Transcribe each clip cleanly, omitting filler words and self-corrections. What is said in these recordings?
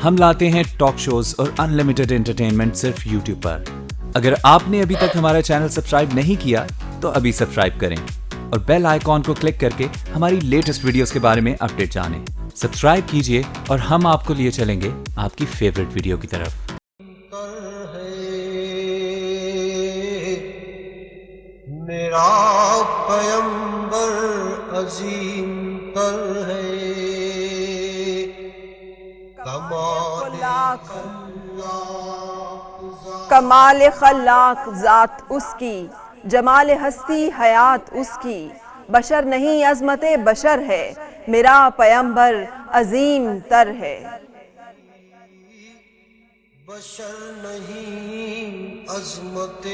ہم لاتے ہیں ٹاک شوز اور انلمیٹڈ انٹرٹینمنٹ صرف یوٹیوب پر۔ اگر آپ نے ابھی تک ہمارا چینل سبسکرائب نہیں کیا تو ابھی سبسکرائب کریں اور بیل آئیکن کو کلک کر کے ہماری لیٹسٹ ویڈیوز کے بارے میں اپڈیٹ جانیں۔ سبسکرائب کیجئے اور ہم آپ کو لیے چلیں گے آپ کی فیوریٹ ویڈیو کی طرف۔ میرا پیمبر عظیم تر ہے، کمال خلاق ذات اس کی، جمال ہستی حیات اس کی، بشر نہیں عظمت بشر ہے، میرا پیمبر عظیم تر ہے۔ بشر نہیں عظمت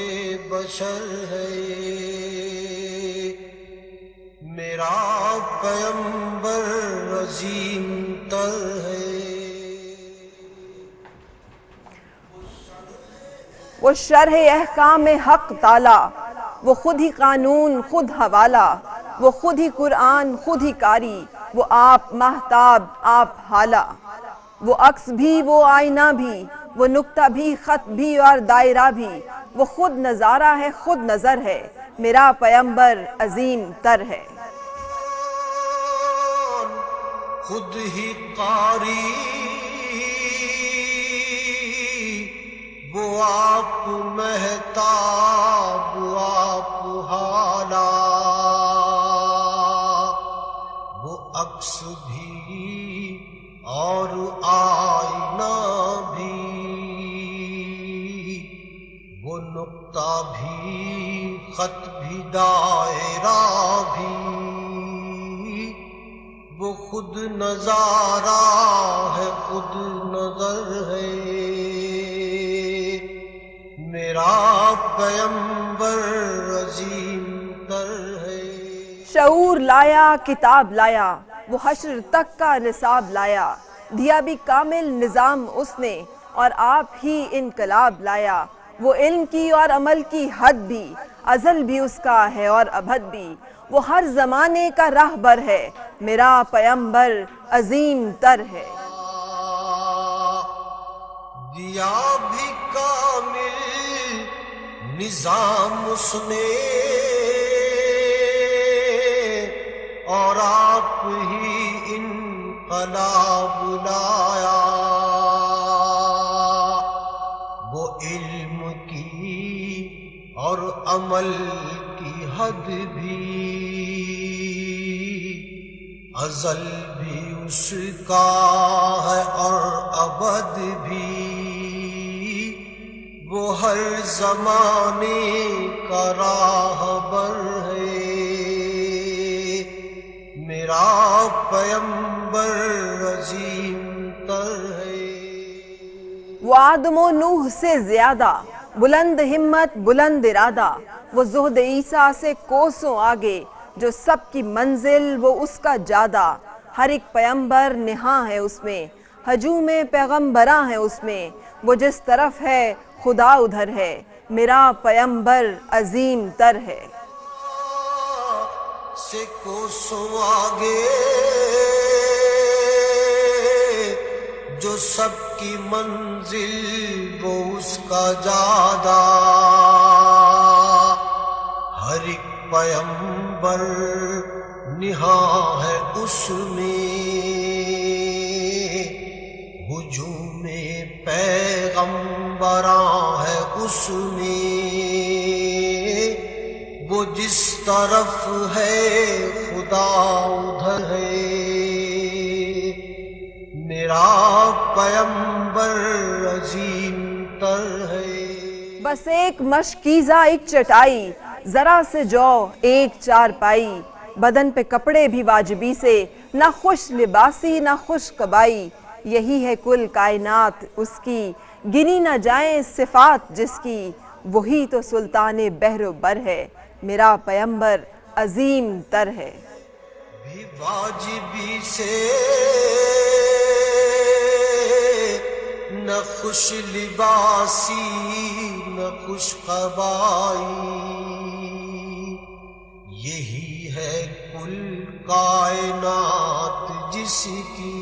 بشر ہے، میرا پیمبر عظیم تر ہے۔ وہ شرح احکام حق تعالی، وہ خود ہی قانون خود حوالہ، وہ خود ہی قرآن خود ہی قاری، وہ آپ مہتاب آپ حالہ، وہ عکس بھی وہ آئینہ بھی، وہ نقطہ بھی خط بھی اور دائرہ بھی، وہ خود نظارہ ہے خود نظر ہے، میرا پیمبر عظیم تر ہے۔ خود ہی قاری، وہ آپ مہتاب آپ حالہ، وہ عکس بھی اور آئینہ بھی، وہ نقطہ بھی خط بھی دائرہ بھی، وہ خود نظارہ ہے خود نظر ہے، میرا پیمبر عظیم تر ہے۔ شعور لایا کتاب لایا، وہ حشر تک کا نصاب لایا، دیا بھی کامل نظام اس نے اور آپ ہی انقلاب لایا، وہ علم کی اور عمل کی حد بھی، ازل بھی اس کا ہے اور ابد بھی، وہ ہر زمانے کا راہبر ہے، میرا پیمبر عظیم تر ہے۔ دیا بھی کامل نظام اس نے اور آپ ہی انقلاب لایا، وہ علم کی اور عمل کی حد بھی، ازل بھی اس کا ہے اور ابد بھی، وہ ہر زمانے کا راہبر ہے، میرا پیمبر عظیم تر ہے۔ وہ آدم و نوح سے زیادہ بلند ہمت بلند ارادہ، وہ زہد عیسیٰ سے کوسوں آگے، جو سب کی منزل وہ اس کا جادہ، ہر ایک پیمبر نہاں ہے اس میں، ہجوم پیغمبراں ہے اس میں، وہ جس طرف ہے خدا ادھر ہے، میرا پیمبر عظیم تر ہے۔ سے کوسوں آگے، جو سب کی منزل وہ اس کا جادہ، ہر ایک پیمبر نہاں ہے اس میں، ہجوم پیغمبراں ہے اس میں، وہ جس طرف ہے خدا ادھر ہے، میرا پیمبر عظیم تر ہے۔ بس ایک مشکیزہ ایک چٹائی، ذرا سے جو ایک چارپائی، بدن پہ کپڑے بھی واجبی سے، نہ خوش لباسی نہ خوش قبائی، یہی ہے کل کائنات اس کی، گنی نہ جائیں صفات جس کی، وہی تو سلطان بحر و بر ہے، میرا پیمبر عظیم تر ہے۔ بھی واجبی سے نہ خوش لباسی نہ خوش قبائی، یہی ہے کل کائنات جس کی،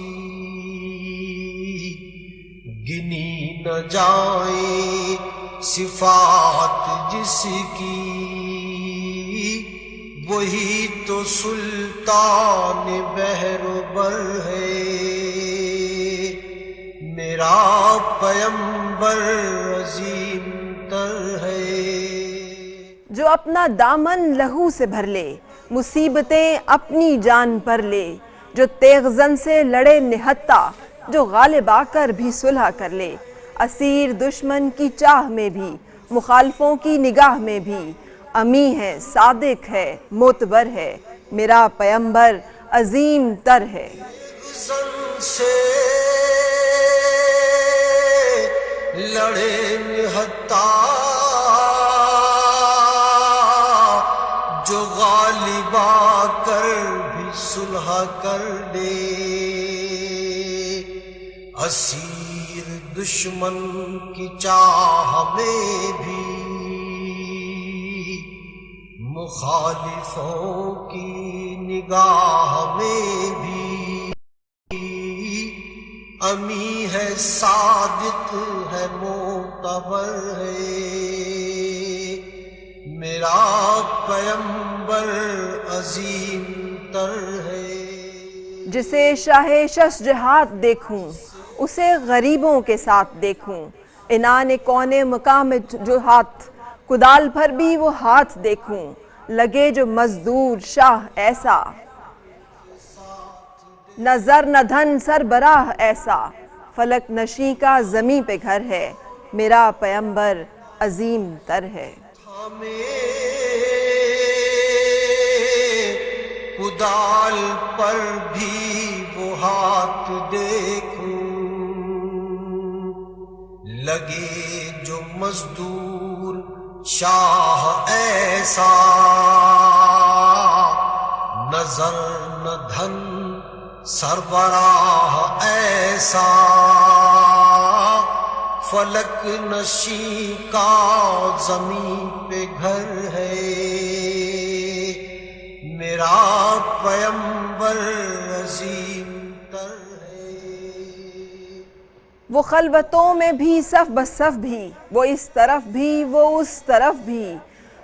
گنی نہ جائیں صفات جس کی، وہی تو سلطان بحر و بر ہے، میرا پیمبر عظیم تر ہے۔ جو اپنا دامن لہو سے بھر لے، مصیبتیں اپنی جان پر لے، جو تیغ زن سے لڑے نہتا، جو غالب آ کر بھی صلح کر لے، اسیر دشمن کی چاہ میں بھی، مخالفوں کی نگاہ میں بھی، امی ہے، صادق ہے، معتبر ہے، میرا پیمبر عظیم تر ہے۔ زن سے لڑے نہتا، جو غالب آ کر بھی صلح کر لے، اسیر دشمن کی چاہ میں بھی، مخالفوں کی نگاہ میں بھی، امی ہے، صادق ہے، معتبر ہے، میرا پیمبر عظیم تر ہے۔ جسے شاہ شش جہات دیکھوں، اسے غریبوں کے ساتھ دیکھوں، انان کون مقام جو ہاتھ، کدال پر بھی وہ ہاتھ دیکھوں، لگے جو مزدور شاہ ایسا، نہ زر نہ دھن سربراہ ایسا، فلک نشیں کا زمیں پہ گھر ہے، میرا پیمبر عظیم تر ہے۔ کدال پر بھی وہ ہاتھ دیکھوں، لگے جو مزدور شاہ ایسا، نظر نہ دھن سربراہ ایسا، فلک نشیں کا زمین پہ گھر ہے، میرا پیمبر عظیم تر ہے۔ وہ خلوتوں میں بھی صف بصف بھی، وہ اس طرف بھی وہ اس طرف بھی،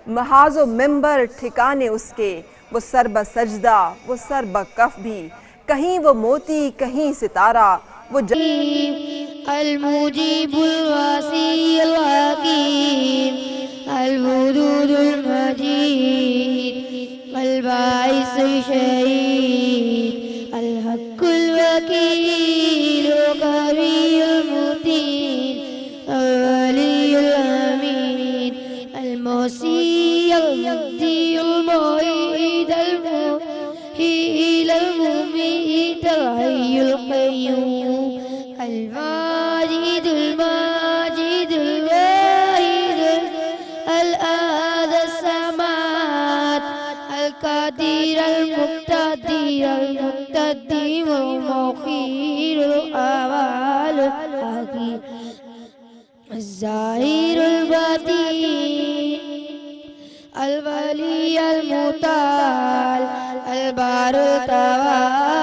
محاذ و منبر ٹھکانے اس کے، وہ سر بسجدہ وہ سر بکف بھی، کہیں وہ موتی کہیں ستارہ، وہ المجیب الواسع الحکیم الودود المجید الباعث الشہید الحق الوکیل القوی المتین الولی الامین الموصی المبدی المعید المحیی الممیت الحی القیوم الماجد الماجد الواحد الأحد الصمد القدير المقتدر المقتدم المؤخر الأول الأخير الظاهر الباطن الولي المطال البار التواب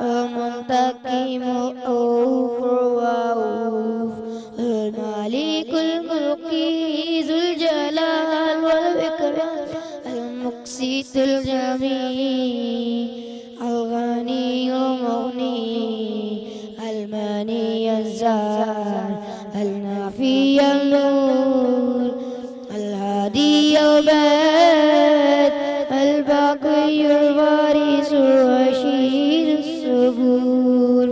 المنتقم الرؤوف المالك الملك ذو الجلال والإكرام المقسط الجميل الغني المغني الماني الزار النافي النور الهادي البيت الباقي الوارث الرشيد الصبور۔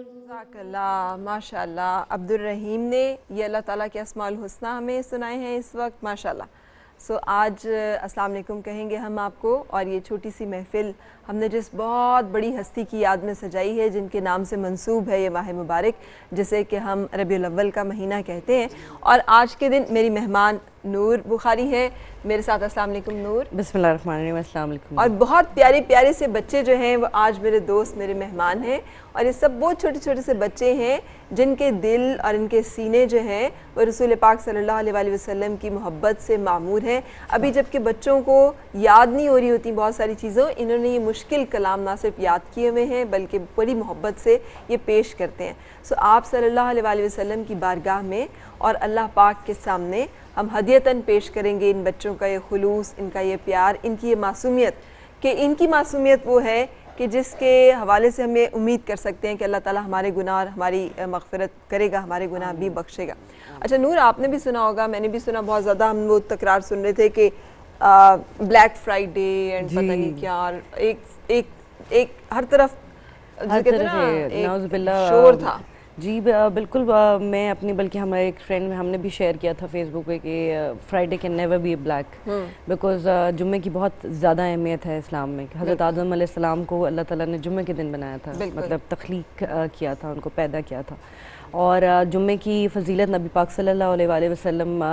جزاک اللہ، ماشاءاللہ۔ عبد الرحیم نے یہ اللہ تعالیٰ کے اسماء الحسنہ ہمیں سنائے ہیں اس وقت، ماشاءاللہ۔ آج السلام علیکم کہیں گے ہم آپ کو، اور یہ چھوٹی سی محفل ہم نے جس بہت بڑی ہستی کی یاد میں سجائی ہے، جن کے نام سے منسوب ہے یہ ماہ مبارک، جسے کہ ہم ربیع الاول کا مہینہ کہتے ہیں۔ اور آج کے دن میری مہمان نور بخاری ہیں میرے ساتھ. السلام علیکم نور. بسم اللہ الرحمن الرحیم. السلام علیکم. اور بہت پیارے پیارے سے بچے جو ہیں وہ آج میرے دوست میرے مہمان ہیں, اور یہ سب بہت چھوٹے چھوٹے سے بچے ہیں جن کے دل اور ان کے سینے جو ہیں وہ رسول پاک صلی اللہ علیہ وآلہ وسلم کی محبت سے معمور ہیں. ابھی جب کہ بچوں کو یاد نہیں ہو رہی ہوتی بہت ساری چیزوں, انہوں نے یہ مشکل کلام نہ صرف یاد کیے ہوئے ہیں بلکہ بڑی محبت سے یہ پیش کرتے ہیں. سو آپ صلی اللہ علیہ وآلہ وسلم کی بارگاہ میں اور اللہ پاک کے سامنے ہم ہدیتاً پیش کریں گے ان بچوں کا یہ خلوص, ان کا یہ پیار, ان کی یہ معصومیت, کہ ان کی معصومیت وہ ہے کہ جس کے حوالے سے ہم یہ امید کر سکتے ہیں کہ اللہ تعالیٰ ہمارے گناہ اور ہماری مغفرت کرے گا, ہمارے گناہ بھی بخشے گا. اچھا نور, آپ نے بھی سنا ہوگا, میں نے بھی سنا, بہت زیادہ ہم وہ تکرار سن رہے تھے کہ بلیک فرائیڈے اینڈ پتہ نہیں کیا, اور ایک ہر طرف شور تھا. جی بالکل. میں اپنی بلکہ ہمارے ایک فرینڈ میں ہم نے بھی شیئر کیا تھا فیس بک پہ کہ Friday can never be black, because جمعے کی بہت زیادہ اہمیت ہے اسلام میں. حضرت آدم علیہ السلام کو اللہ تعالیٰ نے جمعے کے دن بنایا تھا, مطلب تخلیق کیا تھا, ان کو پیدا کیا تھا. اور جمعے کی فضیلت نبی پاک صلی اللہ علیہ وآلہ وسلم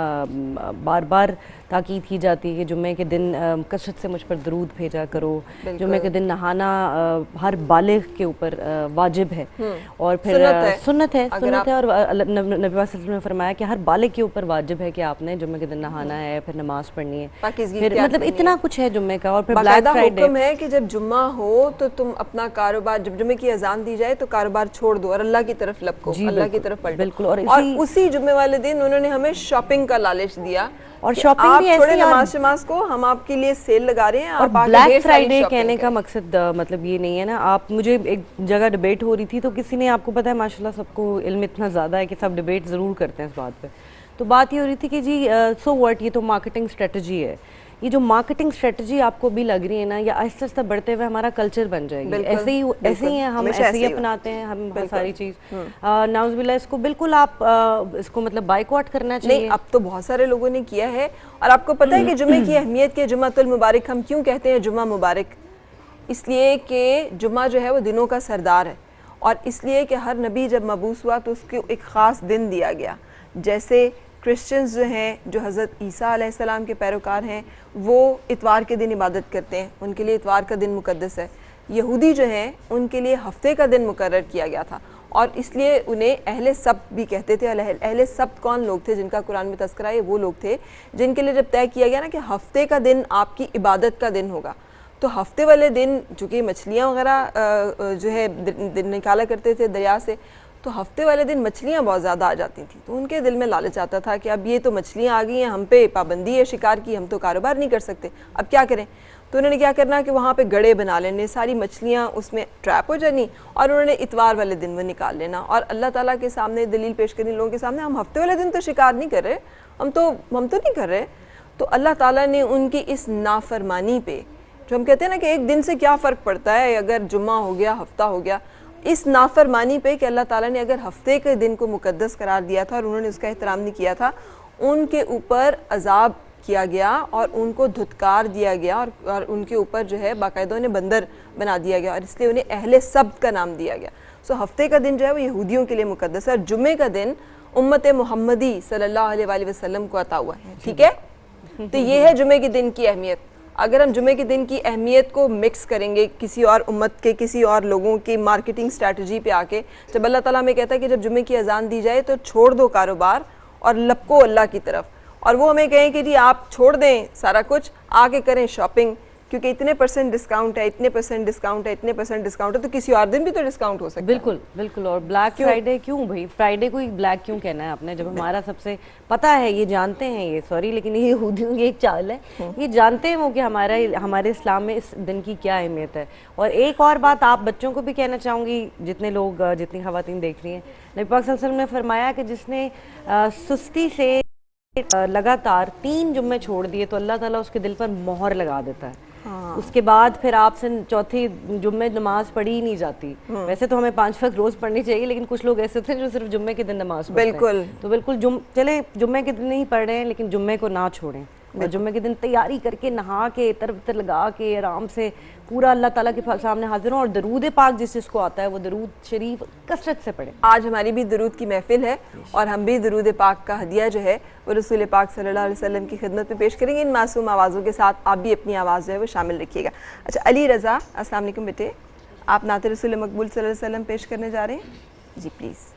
بار بار تاکید کی جاتی ہے کہ جمعے کے دن کثرت سے مجھ پر درود بھیجا کرو. جمعے کے دن نہانا ہر بالغ کے اوپر واجب ہے, اور پھر سنت ہے. اور نبی پاک صلی اللہ علیہ وسلم نے فرمایا کہ ہر بالغ کے اوپر واجب ہے کہ آپ نے جمعے کے دن نہانا ہے, پھر نماز پڑھنی ہے, پھر مطلب اتنا کچھ ہے جمعے کا. اور پھر بلیک فرائیڈے حکم ہے کہ جب جمعہ ہو تو تم اپنا کاروبار, جب جمعے کی اذان دی جائے تو کاروبار چھوڑ دو اور اللہ کی طرف لپکو, اللہ کی طرف پلٹو. بالکل. اور اسی جمعے والے دن انہوں نے ہمیں شاپنگ کا لالچ دیا, اور شاپنگ بھی ایسی, نماز کو ہم آپ کے لیے سیل لگا رہے ہیں. اور بلیک فرائیڈے کہنے کا مقصد مطلب یہ نہیں ہے نا. آپ مجھے ایک جگہ ڈیبیٹ ہو رہی تھی تو کسی نے, آپ کو پتہ ہے ماشاءاللہ سب کو علم اتنا زیادہ ہے کہ سب ڈیبیٹ ضرور کرتے ہیں اس بات پہ, تو بات یہ ہو رہی تھی کہ جی سو واٹ, یہ تو مارکیٹنگ اسٹریٹجی ہے. یہ جو مارکیٹنگ اسٹریٹجی آپ کو بھی لگ رہی ہے نا, یا آہستہ آہستہ بڑھتے ہوئے ہمارا کلچر بن جائے گی. ایسے ہی ہیں ہم, ایسے ہی اپناتے ہیں ہم ساری چیز. نعوذ باللہ, اس کو بالکل آپ اس کو مطلب بائیکاٹ کرنا چاہیے. نہیں, اب تو بہت سارے لوگوں نے کیا ہے. اور آپ کو پتہ ہے کہ جمعے کی اہمیت کے, جمعۃ المبارک ہم کیوں کہتے ہیں جمعہ مبارک؟ اس لیے کہ جمعہ جو ہے وہ دنوں کا سردار ہے, اور اس لیے کہ ہر نبی جب مبعوث ہوا تو اس کو ایک خاص دن دیا گیا. جیسے کرسچنز جو ہیں, جو حضرت عیسیٰ علیہ السلام کے پیروکار ہیں, وہ اتوار کے دن عبادت کرتے ہیں, ان کے لیے اتوار کا دن مقدس ہے. یہودی جو ہیں ان کے لیے ہفتے کا دن مقرر کیا گیا تھا, اور اس لیے انہیں اہل سبت بھی کہتے تھے. اہل سبت کون لوگ تھے جن کا قرآن میں تذکرہ ہے؟ وہ لوگ تھے جن کے لیے جب طے کیا گیا نا کہ ہفتے کا دن آپ کی عبادت کا دن ہوگا, تو ہفتے والے دن چونکہ مچھلیاں وغیرہ جو ہے نکالا کرتے تھے دریا سے, تو ہفتے والے دن مچھلیاں بہت زیادہ آ جاتی تھیں, تو ان کے دل میں لالچ آتا تھا کہ اب یہ تو مچھلیاں آ گئی ہیں, ہم پہ پابندی ہے شکار کی, ہم تو کاروبار نہیں کر سکتے, اب کیا کریں؟ تو انہوں نے کیا کرنا کہ وہاں پہ گڑے بنا لینے, ساری مچھلیاں اس میں ٹریپ ہو جانی, اور انہوں نے اتوار والے دن وہ نکال لینا, اور اللہ تعالیٰ کے سامنے دلیل پیش کرنی لوگوں کے سامنے, ہم ہفتے والے دن تو شکار نہیں کر رہے, ہم تو نہیں کر رہے. تو اللہ تعالیٰ نے ان کی اس نافرمانی پہ, جو ہم کہتے ہیں نا کہ ایک دن سے کیا فرق پڑتا ہے اگر جمعہ ہو گیا, ہفتہ ہو گیا, اس نافرمانی پہ کہ اللہ تعالیٰ نے اگر ہفتے کے دن کو مقدس قرار دیا تھا اور انہوں نے اس کا احترام نہیں کیا تھا, ان کے اوپر عذاب کیا گیا اور ان کو دھتکار دیا گیا, اور ان کے اوپر جو ہے باقاعدہ انہیں بندر بنا دیا گیا, اور اس لیے انہیں اہل سبت کا نام دیا گیا. سو ہفتے کا دن جو ہے وہ یہودیوں کے لیے مقدس ہے, اور جمعے کا دن امت محمدی صلی اللہ علیہ وآلہ وسلم کو عطا ہوا ہے. ٹھیک ہے, تو یہ ہے جمعے کے دن کی اہمیت. اگر ہم جمعے کے دن کی اہمیت کو مکس کریں گے کسی اور امت کے, کسی اور لوگوں کی مارکیٹنگ اسٹریٹجی پہ آ کے, جب اللہ تعالیٰ ہمیں کہتا ہے کہ جب جمعے کی اذان دی جائے تو چھوڑ دو کاروبار اور لپکو اللہ کی طرف, اور وہ ہمیں کہیں کہ جی آپ چھوڑ دیں سارا کچھ, آ کے کریں شاپنگ, کیونکہ اتنے % ڈسکاؤنٹ ہے, اتنے % ڈسکاؤنٹ ہے, اتنے % ڈسکاؤنٹ ہے, تو کسی اور دن بھی تو ڈسکاؤنٹ ہو سکتا ہے. بالکل بالکل. اور بلیک فرائیڈے کیوں بھائی, فرائیڈے کو ہی بلیک کیوں کہنا ہے آپ نے, جب ہمارا سب سے پتہ ہے, یہ جانتے ہیں یہ, سوری لیکن یہ یہودیوں کی ایک چال ہے, یہ جانتے ہیں وہ کہ ہمارے اسلام میں اس دن کی کیا اہمیت ہے. اور ایک اور بات آپ بچوں کو بھی کہنا چاہوں گی, جتنے لوگ, جتنی خواتین دیکھ رہی ہیں, نبی پاک صلی اللہ علیہ وسلم نے فرمایا کہ جس نے سستی سے لگاتار 3 جمعے چھوڑ دیے تو اللہ تعالیٰ اس کے دل پر مہر لگا دیتا ہے. اس کے بعد پھر آپ سے چوتھی جمعے نماز پڑھی ہی نہیں جاتی. ویسے تو ہمیں 5 وقت روز پڑھنی چاہیے, لیکن کچھ لوگ ایسے تھے جو صرف جمعے کے دن نماز پڑھتے ہیں. بالکل. تو بالکل چلیں جمعے کے دن نہیں پڑھ رہے ہیں, لیکن جمعے کو نہ چھوڑیں. اور جمعے کے دن تیاری کر کے نہا کے عطر لگا کے آرام سے پورا اللہ تعالیٰ کے سامنے حاضر ہوں اور درود پاک جس کو آتا ہے وہ درود شریف کثرت سے پڑھیں. آج ہماری بھی درود کی محفل ہے اور ہم بھی درود پاک کا ہدیہ جو ہے وہ رسول پاک صلی اللہ علیہ وسلم کی خدمت میں پیش کریں گے ان معصوم آوازوں کے ساتھ. آپ بھی اپنی آواز جو ہے وہ شامل رکھیے گا. اچھا علی رضا السلام علیکم بیٹے, آپ نعت رسول مقبول صلی اللہ علیہ وسلم پیش کرنے جا رہے ہیں جی پلیز.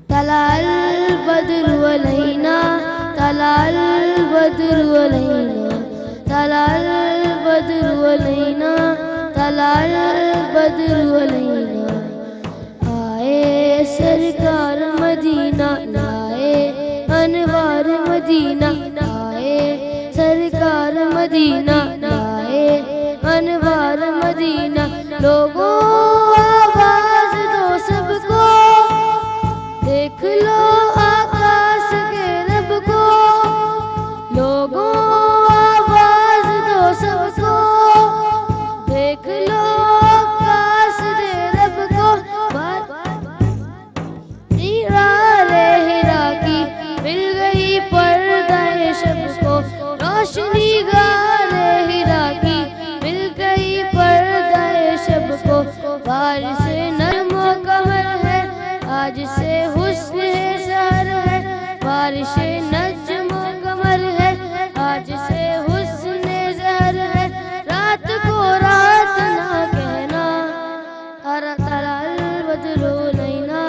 طلع البدر علينا طلع البدر علينا طلع البدر علينا طلع البدر علينا آئے سرکار مدینہ لائے انوار مدینہ آئے سرکار مدینہ لائے انوار مدینہ. لوگوں آواز دو سب کو دیکھ لو آکاش کے رب کو. لوگوں آواز دو سب کو دیکھ لو آکاش کے رب کو. ہیرا کی مل گئی پردہ شب کو روشنی گارے ہیرا کی مل گئی پردہ شب کو. بارش نرم و کمر ہے آج سے حسن ہے سحر ہے بارش نجم و قمر ہے آج سے حسن سحر ہے. رات کو رات نہ کہنا طلع البدر علينا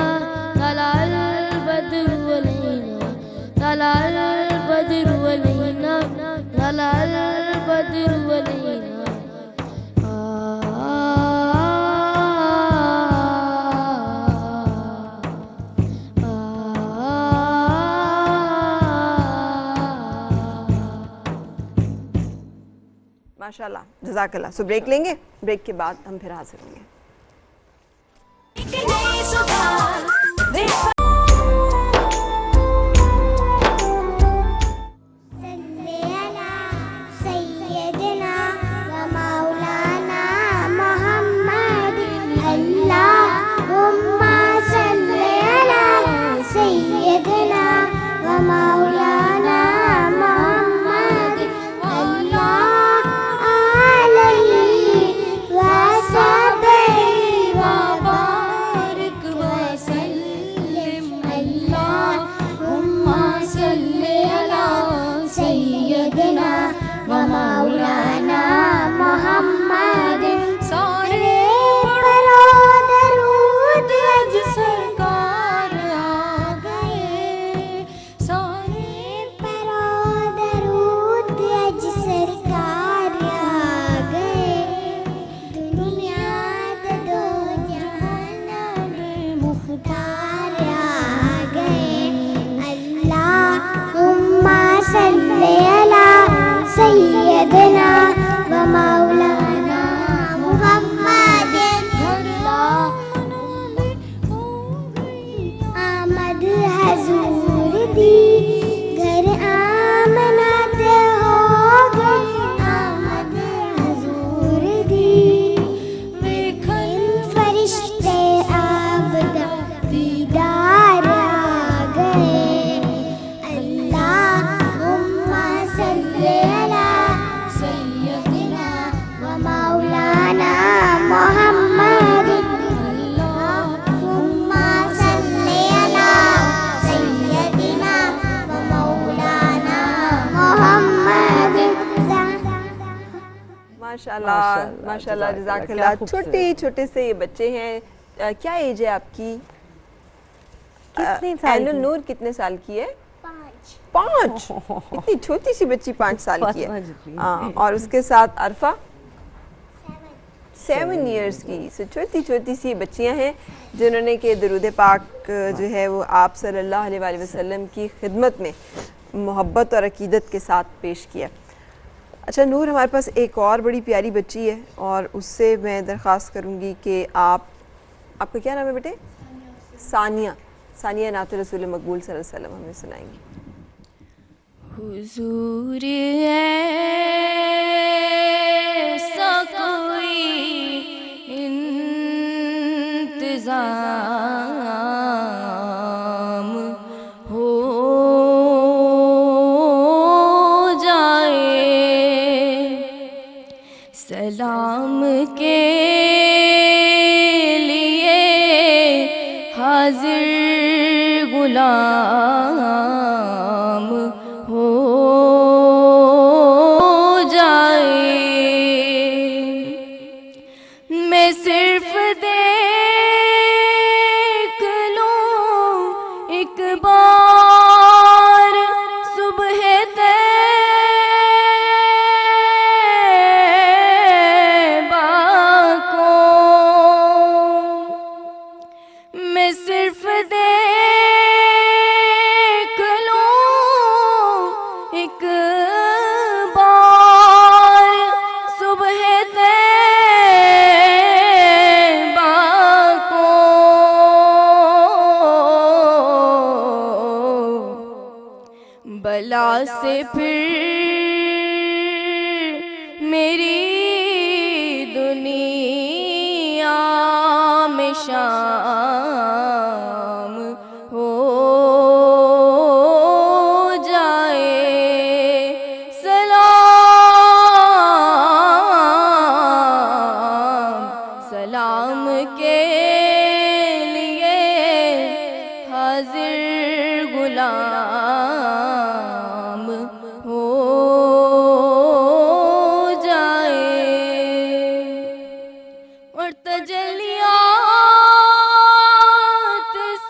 طلع البدر علينا طلع البدر علينا طلع البدر علينا. ماشاءاللہ جزاک اللہ. سو بریک لیں گے, بریک کے بعد ہم پھر حاضر ہوں گے. ماشاءاللہ جزاک اللہ. چھوٹے سے یہ بچے ہیں, کیا ایج ہے آپ کی؟ نور کتنے سال کی ہے؟ 5. اتنی چھوٹی سی بچی 5 سال کی ہے. اور اس کے ساتھ عرفہ 7 ایئرس کی. چھوٹی سی بچیاں ہیں جنہوں نے کہ درود پاک جو ہے وہ آپ صلی اللہ علیہ وآلہ وسلم کی خدمت میں محبت اور عقیدت کے ساتھ پیش کیا. اچھا نور, ہمارے پاس ایک اور بڑی پیاری بچی ہے اور اس سے میں درخواست کروں گی کہ آپ کا کیا نام ہے بیٹے؟ ثانیہ. ثانیہ نعت رسول مقبول صلی اللہ علیہ وسلم ہمیں سنائیں گی. حضور ایسا کوئی انتظام ہو جائے سلام کے لیے حاضر غلام ہو جائے. میں صرف دیکھ لوں ایک بار صبح طیبہ کو, میں صرف دیکھ لوں ایک بار صبح طیبہ کو, بلا سے پھر میری دنیا میں شام ہو جائے. سلام سلام کے لیے حاضر غلام ہو جائے. اور تجلیات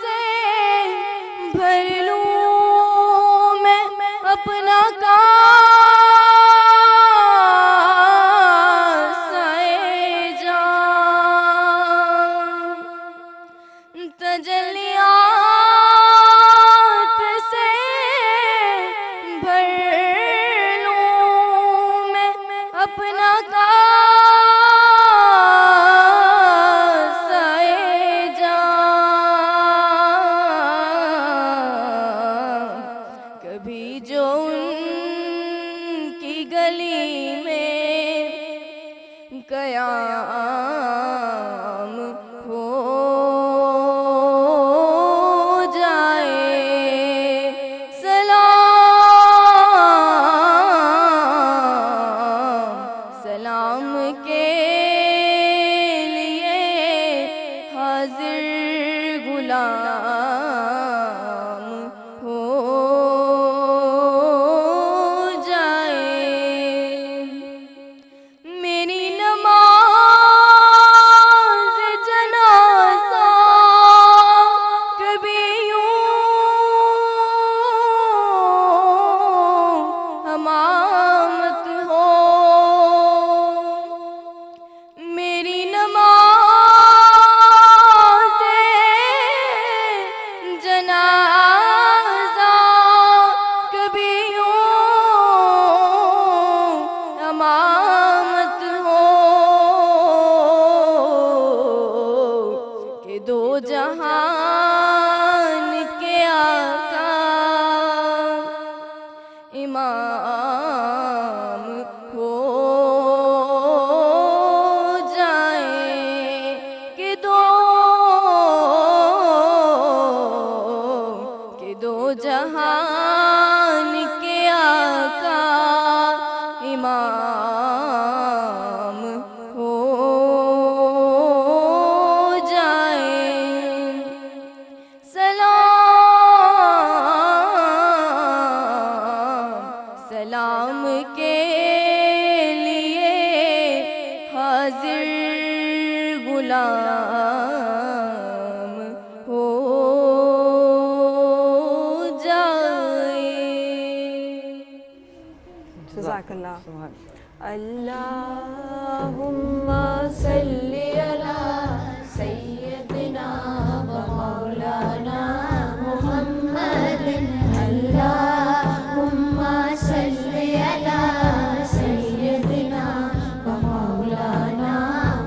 سے بھر لوں میں اپنا کاسۂ جام. تجلیات سے بھر لوں میں اپنا کاسۂ جام. کبھی جو ان کی گلی میں قیام ہو جائے. سلام سلام کے لیے حاضر غلام ہو جائے. میری نماز جنازہ کبھی یوں امامت ہو. میری نماز جنازہ کبھی یوں امامت ہو کہ دو جہان کے آقا امام ہو جائے. کہ دو جہان کے آقا امام ہو جائے. سلام سلام کے لیے حاضر غلام ہو جائے. جزاک اللہ. اللہم صلی علی سیدنا و مولانا محمد. اللہم صلی علی سیدنا و مولانا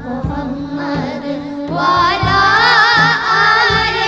محمد وعلی آلہ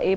A+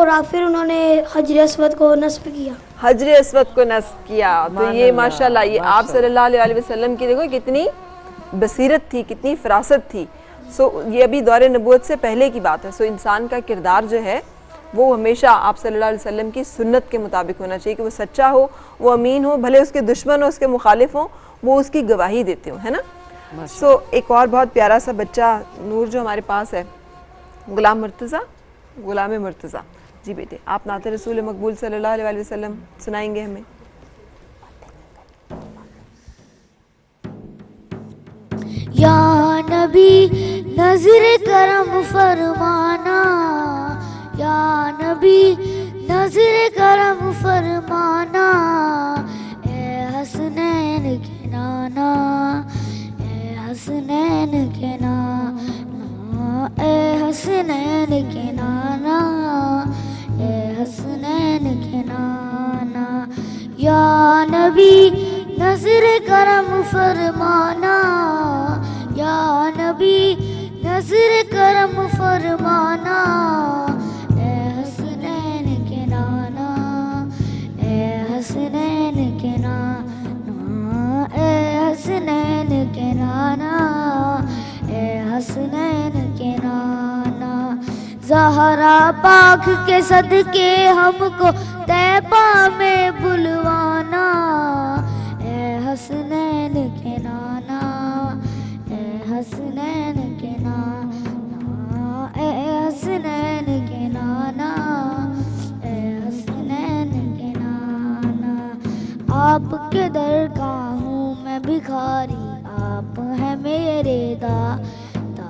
چھوڑا پھر انہوں نے حجر اسود کو نصب کیا. حجر اسود کو نصب کیا. تو یہ ماشاءاللہ یہ آپ صلی اللہ علیہ وسلم کی دیکھو کتنی بصیرت تھی, کتنی فراست تھی. یہ ابھی دور نبوت سے پہلے کی بات ہے. انسان کا کردار جو ہے وہ ہمیشہ آپ صلی اللہ علیہ وسلم کی سنت کے مطابق ہونا چاہیے کہ وہ سچا ہو, وہ امین ہو, بھلے اس کے دشمن ہو, اس کے مخالف ہوں, وہ اس کی گواہی دیتے ہوں, ہے نا. ایک اور بہت پیارا سا بچہ نور جو ہمارے پاس ہے, غلام مرتضیٰ. جی بیٹے, آپ نعت رسول مقبول صلی اللہ علیہ وسلم سنائیں گے ہمیں. یا نبی نظر کرم فرمانا, یا نبی نظر کرم فرمانا, اے حسنین کے نانا, اے حسنین کے نانا, اے حسنین کے نانا, اے حسنین کے نانا. یا نبی نظر کرم فرمانا, یا نبی نظر کرم فرمانا, اے حسنین کے نانا, اے حسنین کے نانا, اے حسنین کے نانا, اے حسنین کے نانا. زہرا پاک کے صدقے ہم کو طیبہ میں بلوانا, اے حسنین کے نانا, اے حسنین کے نانا, اے حسنین کے نانا, اے حسنین کے نانا. آپ کے در کا ہوں میں بھکاری, آپ ہیں میرے داتا,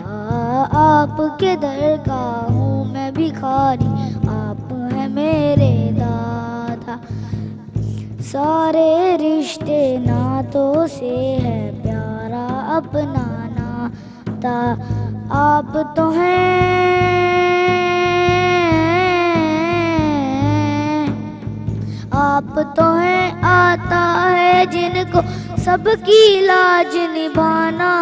آپ کے در کا ہوں میں بھکاری, آپ ہیں میرے دادا. سارے رشتے ناتوں سے ہے پیارا اپنا ناتا, آپ تو ہیں, آپ تو ہیں آتا ہے جن کو سب کی لاج نبھانا,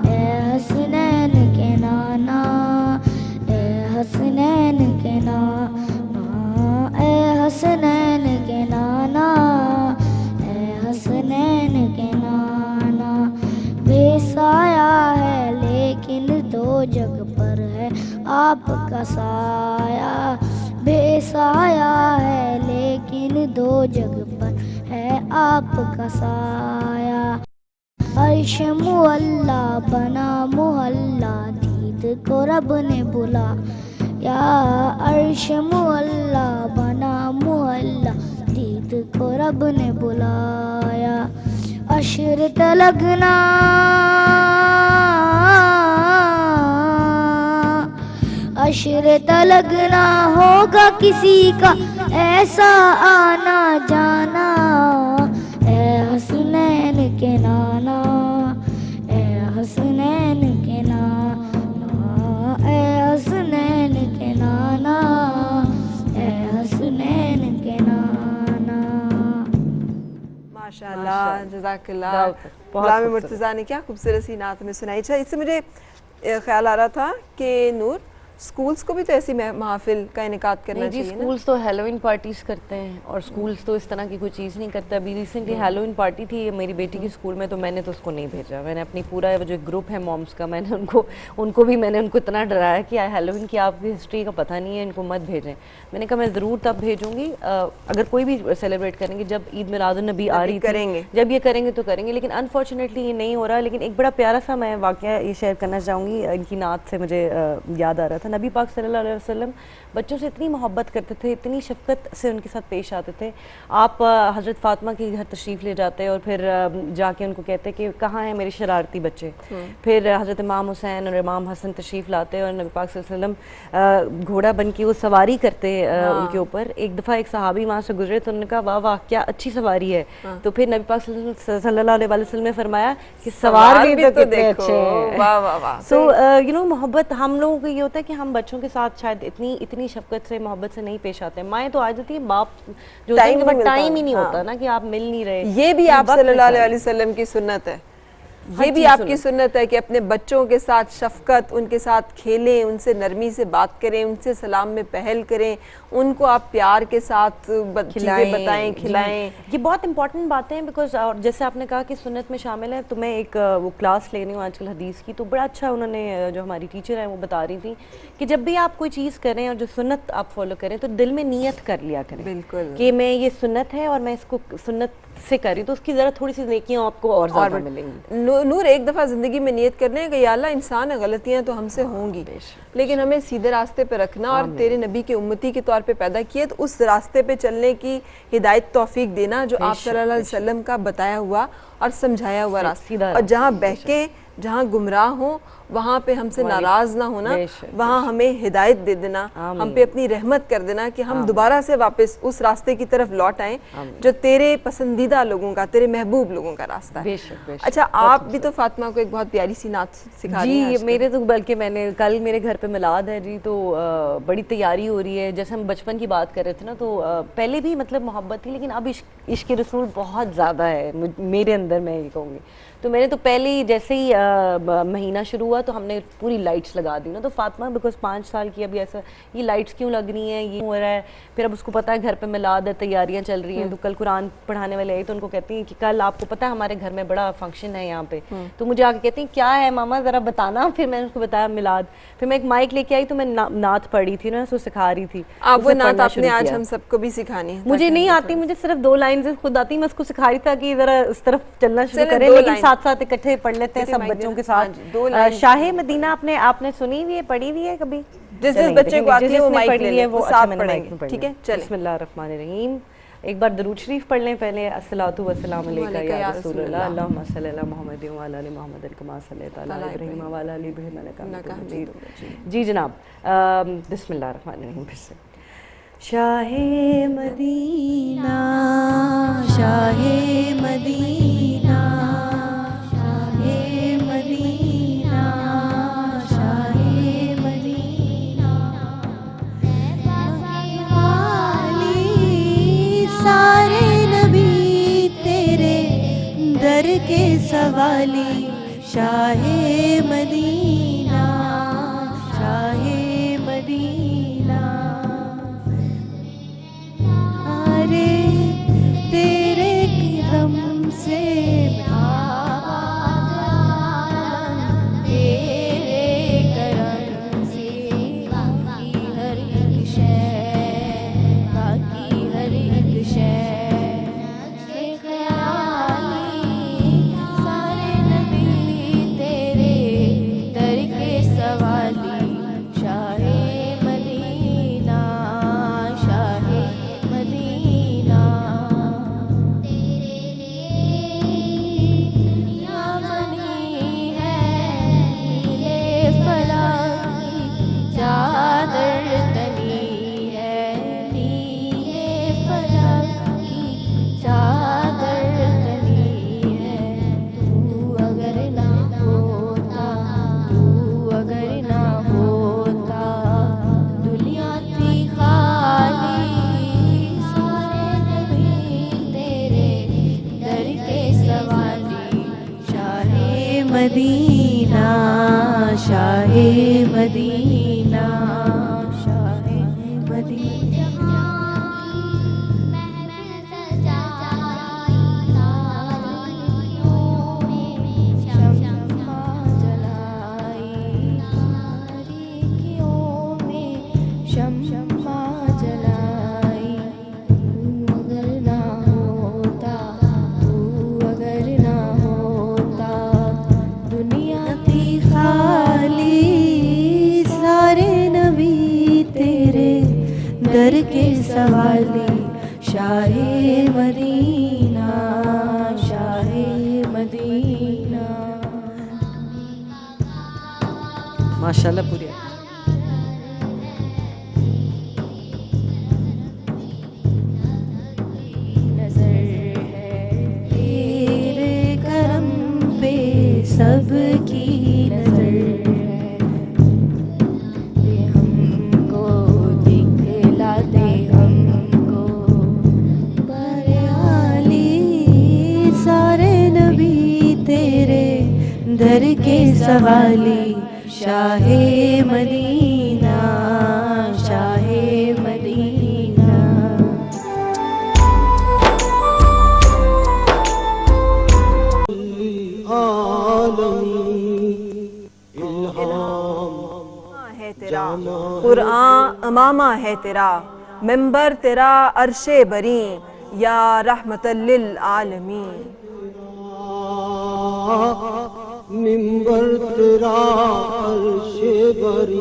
اے حسنین کے نانا, اے حسنین کے نانا, اے حسنین کے نانا, اے حسنین کے نانا. بے سایہ ہے لیکن دو جگ پر ہے آپ کا سایہ, بے سایہ ہے لیکن دو جگ پر ہے آپ کا سایہ. عرش معلا بنا محلہ دید کو رب نے بلا, یا عرش معلا بنا محلہ دید کو رب نے بلایا. عشرت لگنا, عشرت لگنا ہوگا کسی کا ایسا آنا جانا, اے حسنین کے نانا, اے حسنین کے نانا, اے حسنین کے نانا, اے حسنین کے نانا. ماشاءاللہ, جزاک اللہ. غلام مرتضیٰ نے کیا خوبصورت سی نعت میں سنائی. اچھا, اس سے مجھے خیال آ رہا تھا کہ نور سکولز کو بھی تو ایسی محافل کا انعقاد کرنا چاہیے. سکولز تو ہیلوئن پارٹیز کرتے ہیں اور سکولز تو اس طرح کی کوئی چیز نہیں کرتے. ابھی ریسنٹلی ہیلوئن پارٹی تھی میری بیٹی کی سکول میں, تو میں نے تو اس کو نہیں بھیجا. میں نے اپنی پورا جو گروپ ہے مومس کا, میں نے ان کو اتنا ڈرایا کہ ہیلوئن کی آپ کی ہسٹری کا پتہ نہیں ہے, ان کو مت بھیجیں. میں نے کہا میں ضرور تب بھیجوں گی اگر کوئی بھی سیلیبریٹ کریں گے, جب عید میلاد النبی آ رہی کریں گے, جب یہ کریں گے تو کریں گے, لیکن انفارچونیٹلی یہ نہیں ہو رہا. لیکن ایک بڑا پیارا سا میں واقعہ یہ شیئر کرنا چاہوں گی, ان کی نعت سے مجھے یاد آ رہا تھا. نبی پاک صلی اللہ علیہ وسلم بچوں سے اتنی محبت کرتے تھے, اتنی شفقت سے ان کے ساتھ پیش آتے تھے. آپ حضرت فاطمہ کے گھر تشریف لے جاتے اور پھر جا کے ان کو کہتے کہ کہاں ہیں میرے شرارتی بچے. پھر حضرت امام حسین اور امام حسن تشریف لاتے اور نبی پاک صلی اللہ علیہ وسلم گھوڑا بن کے وہ سواری کرتے ان کے اوپر. ایک دفعہ ایک صحابی وہاں سے گزرے تو انہوں نے کہا واہ واہ کیا اچھی سواری ہے. تو پھر نبی پاک صلی اللہ علیہ وسلم نے فرمایا کہ سوار بھی تو کتنے اچھے ہیں. واہ واہ واہ. سو محبت ہم لوگوں کو یہ ہوتا ہے کہ ہم بچوں کے ساتھ شاید اتنی شفقت سے محبت سے نہیں پیش آتے ہیں. مائیں تو آ جاتی ہیں, باپ جو ٹائم ہی نہیں ہوتا نا کہ آپ مل نہیں رہے. یہ بھی آپ صلی اللہ علیہ وسلم کی سنت ہے. یہ بھی آپ کی سنت ہے کہ اپنے بچوں کے ساتھ شفقت، ان کے ساتھ کھیلیں، ان سے نرمی سے بات کریں، ان سے سلام میں پہل کریں، ان کو آپ پیار کے ساتھ چیزیں بتائیں، کھلائیں. یہ بہت امپورٹنٹ باتیں ہیں بیکاز اور جیسے آپ نے کہا کہ سنت میں شامل ہے، تو میں ایک وہ کلاس لے رہی ہوں آج کل حدیث کی، تو بڑا اچھا انہوں نے جو ہماری ٹیچر ہیں وہ بتا رہی تھیں کہ جب بھی آپ کوئی چیز کریں اور جو سنت آپ فالو کریں تو دل میں نیت کر لیا کریں. بالکل. کہ میں یہ سنت ہے اور میں اس کو سنت سے کری تو اس کی ذرا تھوڑی سی نیکیاں آپ کو اور زیادہ ملیں گی. نور ایک دفعہ زندگی میں نیت کرنے کہ یا اللہ انسان غلطیاں تو ہم سے ہوں گی لیکن ہمیں سیدھے راستے پہ رکھنا اور تیرے نبی کے امتی کے طور پہ پیدا کیے تو اس راستے پہ چلنے کی ہدایت توفیق دینا جو آپ صلی اللہ علیہ وسلم کا بتایا ہوا اور سمجھایا ہوا راستہ. اور جہاں بہکیں، جہاں گمراہ ہوں، وہاں پہ ہم سے ناراض نہ ہونا، وہاں ہمیں ہدایت دے دینا، ہم پہ اپنی رحمت کر دینا کہ ہم دوبارہ سے واپس اس راستے کی طرف لوٹ آئیں جو تیرے پسندیدہ لوگوں کا، تیرے محبوب لوگوں کا راستہ ہے. اچھا آپ بھی تو فاطمہ کو ایک بہت پیاری سی نعت سکھا رہی ہیں. جی میرے تو بلکہ میں نے کل میرے گھر پہ میلاد ہے جی، تو بڑی تیاری ہو رہی ہے. جیسے ہم بچپن کی بات کر رہے تھے نا، تو پہلے بھی مطلب محبت تھی لیکن اب عشق رسول بہت زیادہ ہے میرے اندر، میں یہ کہوں گی. تو میں نے تو پہلے ہی جیسے ہی مہینہ شروع ہوا تو ہم نے پوری لائٹس لگا دی نا. تو فاطمہ بیکاز 5 سال کی ابھی ایسا یہ لائٹس کیوں لگ رہی ہیں، یہ ہو رہا ہے. پھر اب اس کو پتہ ہے گھر پہ میلاد ہے، تیاریاں چل رہی ہیں. تو کل قرآن پڑھانے والے آئی تو ان کو کہتی ہیں کہ کل آپ کو پتہ ہے ہمارے گھر میں بڑا فنکشن ہے یہاں پہ. تو مجھے آ کے کہتی ہیں کیا ہے ماما ذرا بتانا. پھر میں نے اس کو بتایا میلاد. پھر میں ایک مائک لے کے آئی تو میں نعت پڑھی تھی نا، اس کو سکھا رہی تھی. آپ وہ نعت آپ نے آج ہم سب کو بھی سکھانی ہے. مجھے نہیں آتی، مجھے صرف 2 لائنز خود آتی. میں اس کو سکھا رہی تھا کہ ذرا اس طرف چلنا شروع کریں، لیکن ساتھ ساتھ اکٹھے پڑھ لیتے ہیں سب بچوں کے ساتھ. شاہ مدینہ آپ نے سنی ہوئی ہے، پڑھی ہوئی ہے کبھی؟ جس بچے کو آتی ہے وہ مائک لے لے، وہ ساتھ پڑھیں گے. ٹھیک ہے چلیں. بسم اللہ الرحمن الرحیم. ایک بار درود شریف پڑھ لیں پہلے. الصلاۃ والسلام علیکہ یا رسول اللہ، اللہم صلی علی محمد وعلی آل محمد کما صلیت علی ابراہیم وعلی آل ابراہیم انک حمید مجید. جی جناب بسم اللہ الرحمن الرحیم. پھر سے شاہ مدینہ، شاہ مدینہ، شاہ مدینہ، شاہ مدینہ، سارے نبی تیرے در کے سوالی. شاہ مدینہ، شاہ مدینہ، ارے تیرے کرم سے تیرے کرم سے باقی ہر ایک شے، باقی ہر ایک شے. سارے نبی تیرے در کے سوالی. شاہ مدینہ، شاہ مدینہ، دنیا بنی ہے نیلے فلاح کی چادر تنی ہے، نیلے فلاح کی چادر تنی ہے. تو اگر نہ ہوتا، تو اگر نہ ہوتا دنیا تھی خالی. سارے نبی تیرے در کے سوالی. شاہ مدینہ، شاہ مدینہ، شاہ مدینہ. در کے سوالی. شاہ مدینہ، شاہ مدینہ. ماشاءاللہ پوری نظر ہے تیرے کرم پہ سب کی نظر ہے. ہم کو دکھلا دے، ہم کو بریالی. سارے نبی تیرے در کے سوالی شاہ مدینہ شاہ مدینہ ہے تیرا قرآن امامہ ہے تیرا ممبر تیرا عرش بری یا رحمت للعالمین منبر تیرا عرش بری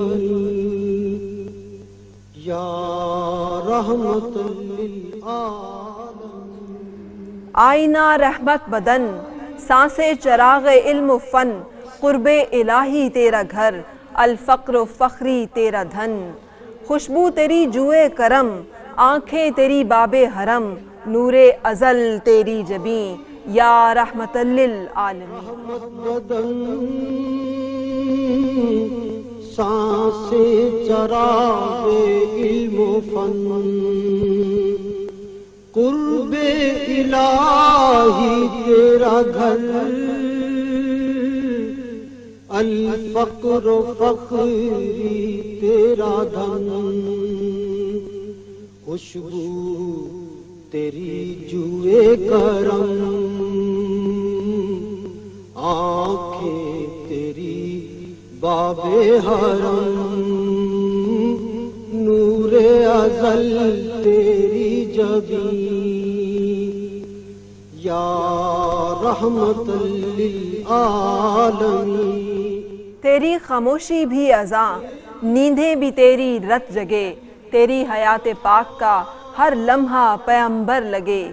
یا رحمت للعالمین آئینہ رحمت بدن سانسے چراغ علم و فن قرب الہی تیرا گھر الفقر و فخری تیرا دھن خوشبو تیری جوئے کرم آنکھیں تیری باب حرم نور ازل تیری جبیں یا رحمت للعالمین بدن سانسیں چراغ علم و فن قرب الہی تیرا گھر الفقر و فخری تیرا دھن خوشبو تیری جوئے کرم آنکھیں تیری باب حرم نور ازل تیری جبیں یا رحمت للعالمین تیری خاموشی بھی اذاں نیندیں بھی تیری رت جگے تیری حیات پاک کا ہر لمحہ پیغمبر لگے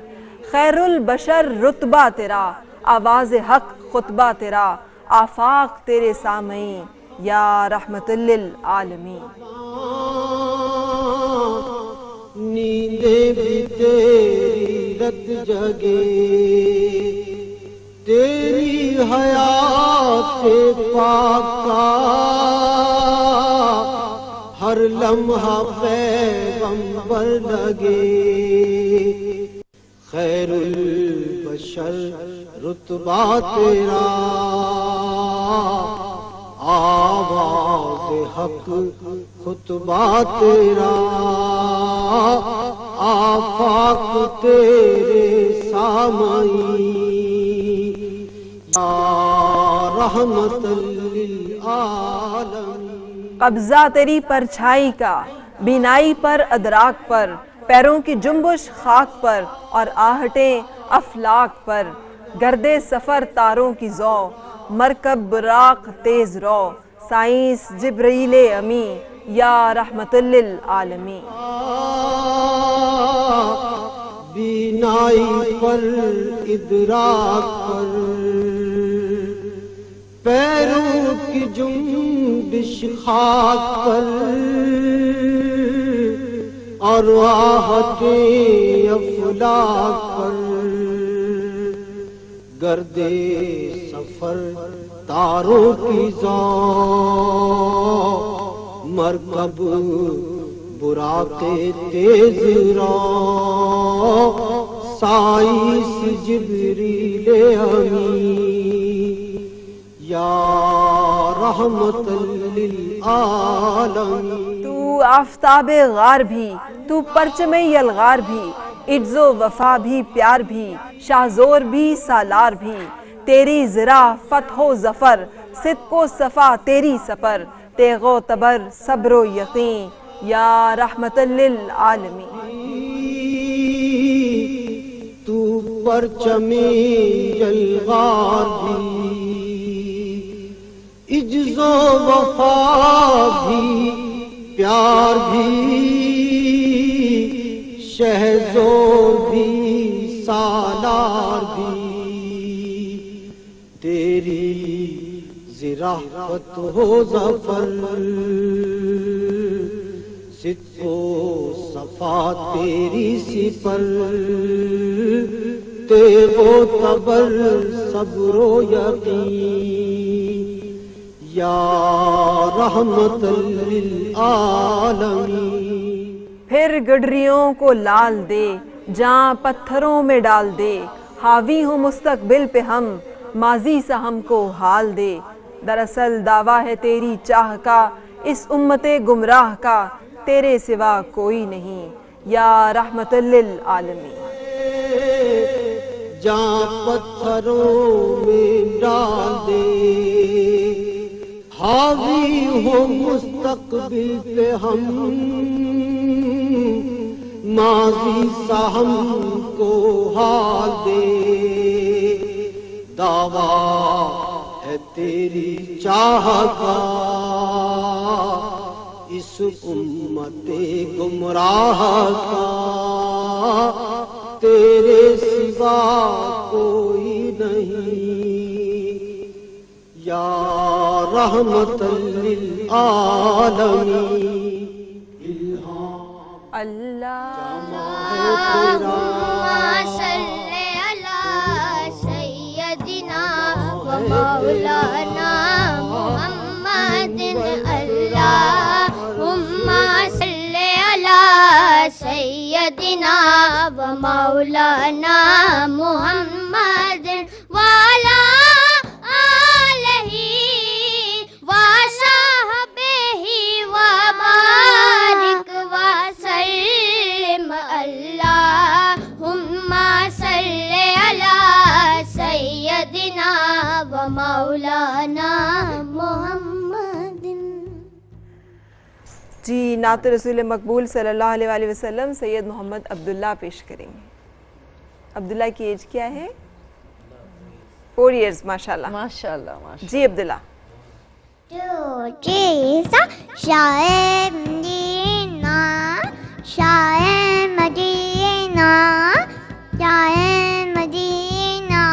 خیر البشر رتبہ تیرا آواز حق خطبہ تیرا آفاق تیرے سامعین یا رحمت للعالمین نیندیں بھی تیری رت جگے تیری حیات پاک کا ہر لمحہ پیغمبر لگے خیر البشر رتبہ تیرا آواز حق خطبہ تیرا آفاق تیرے سامعین یا رحمت للعالمین قبضہ تیری پرچھائی کا بینائی پر ادراک پر پیروں کی جنبش خاک پر اور آہٹیں افلاک پر گرد سفر تاروں کی ذو مرکب براق تیز رو سائنس جبرائیل امی یا رحمت للعالمین بینائی پر ادراک پر پیروں کی جنبش خاک پر اور آہٹیں افلاک پر گرد سفر تاروں کی ذو مرکب براق تیز رو سائنس جبریل امی یا رحمت للعالمین تو آفتاب غار بھی تو پرچم یلغار بھی عجز و وفا بھی پیار بھی شاہزور بھی سالار بھی تیری زرا فتح و ظفر صدق و صفا تیری سفر تیغ و تبر صبر و یقین یا رحمت للعالمین تو پرچم یلغار بھی عجز و وفا بھی پیار بھی شہزور بھی سالار بھی تیری زرافت ہو ظفر صدق و صفا تیری سپر تیغ و تبر صبر و یقین یا رحمت للعالمین پھر گڈریوں کو لال دے جہاں پتھروں میں ڈال دے حاوی ہوں مستقبل پہ ہم ماضی سا ہم کو حال دے. دراصل دعویٰ ہے تیری چاہ کا اس امت گمراہ کا, تیرے سوا کوئی نہیں یا رحمت للعالمین. جہاں پتھروں میں ڈال دے, حاوی ہو مستقبل پہ ہم, ماضی سا ہم کو حال دے. دعویٰ ہے تیری چاہ کا اس امت گمراہ کا, تیرے سوا کوئی نہیں یا رحمت للعالمین. اللہ مولانا محمد, اللہم صلی علی سیدنا و مولانا محمد وعلی آلہ و صحبہ وبارک وسلم. اللہم صلی علی سیدنا و مولانا محمد. جی نعت رسول مقبول صلی اللہ علیہ وآلہ وسلم سید محمد عبداللہ پیش کریں گے. عبداللہ کی ایج کیا ہے؟ 4 ایئرز. ماشاءاللہ ماشاءاللہ. جی عبداللہ. تو جیسا شاہ مدینہ, شاہ مدینہ, شاہ مدینہ,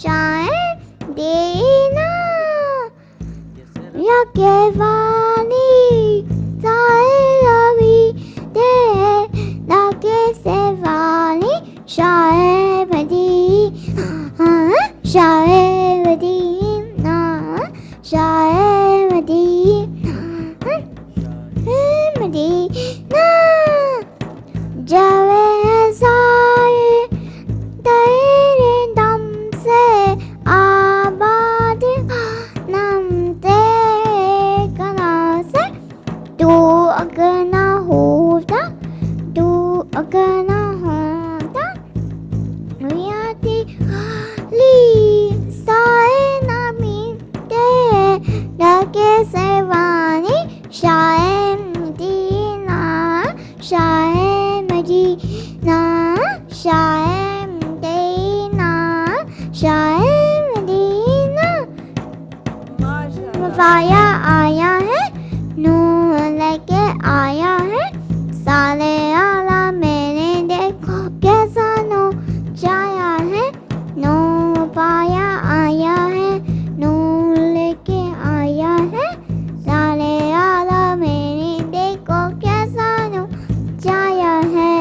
شاہ مدینہ, یا کیوانی سائری دے لاکے سیوانی. شاہ مدینہ, شاہ مدینہ, شاہ مدینہ, مدینہ, جاوے سائے تیرے دم سے آباد, نم تیرے کنا سے تو اگر نہ ہوتا, تو اگر نہ ہوتا, ریاتی لی سائے نامی تیرے لگے سیوانی. شاہ مدینہ, شاہ مدینہ, شاہ مدینہ, شاہ مدینہ. وفایا آیا ہے, نور لے کے آیا ہے, سالے آلہ میں نے دیکھو کیسا نو چایا ہے. نو پایا آیا ہے, نور لے کے آیا ہے, سالے آلہ میں نے دیکھو کیسا نو چایا ہے.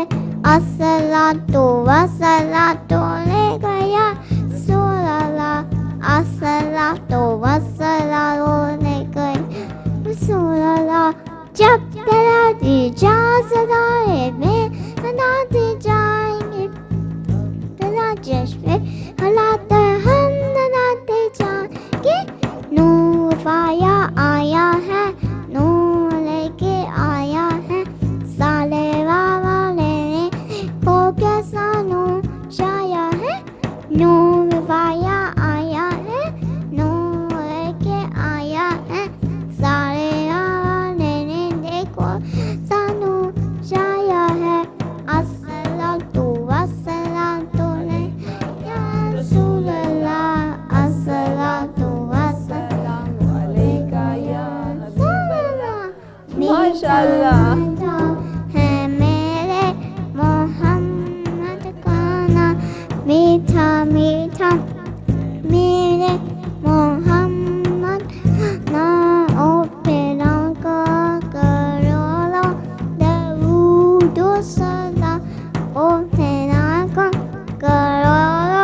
الصلاۃ والسلام لے گیا رسول اللہ, الصلاۃ والسلام لے گیا رسول اللہ. جب تیرا اجازت آئے میں مناتے جائیں گے, تیرا جشن حالات ہم مناتے جائیں گے. نور پایا آیا ہے, نور لے کے آیا ہے, سالے والا لینے کو کیسا نور چایا ہے. نور پایا آیا ہے, نور لے کے آیا ہے, سالے والا لینے دیکھو سانو چایا ہے. الصلاۃ والسلام یا رسول اللہ, الصلاۃ والسلام علیکہ یا رسول اللہ. ماشاءاللہ. ہے میرے محمد کا نام میٹھا میٹھا, میرے محمد نام او پیرا کا کرولا, درود و سلام او پیرا کا کرولا,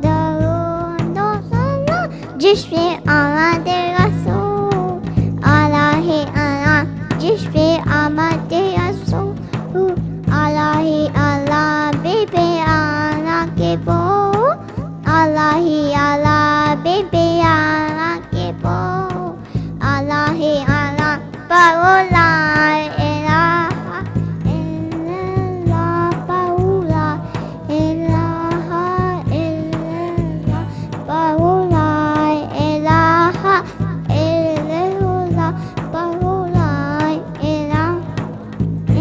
درود و سلام. جس پہ آمد رسول الہ اللہ, جس پہ آمد رسول الہ اللہ, بے پہ آنا کے بو الہ اللہ. Habibi Allah ke bo Allah hi Allah Baru la ilaha illallah Baru la ilaha illallah Baru la ilaha illallah Baru la ilaha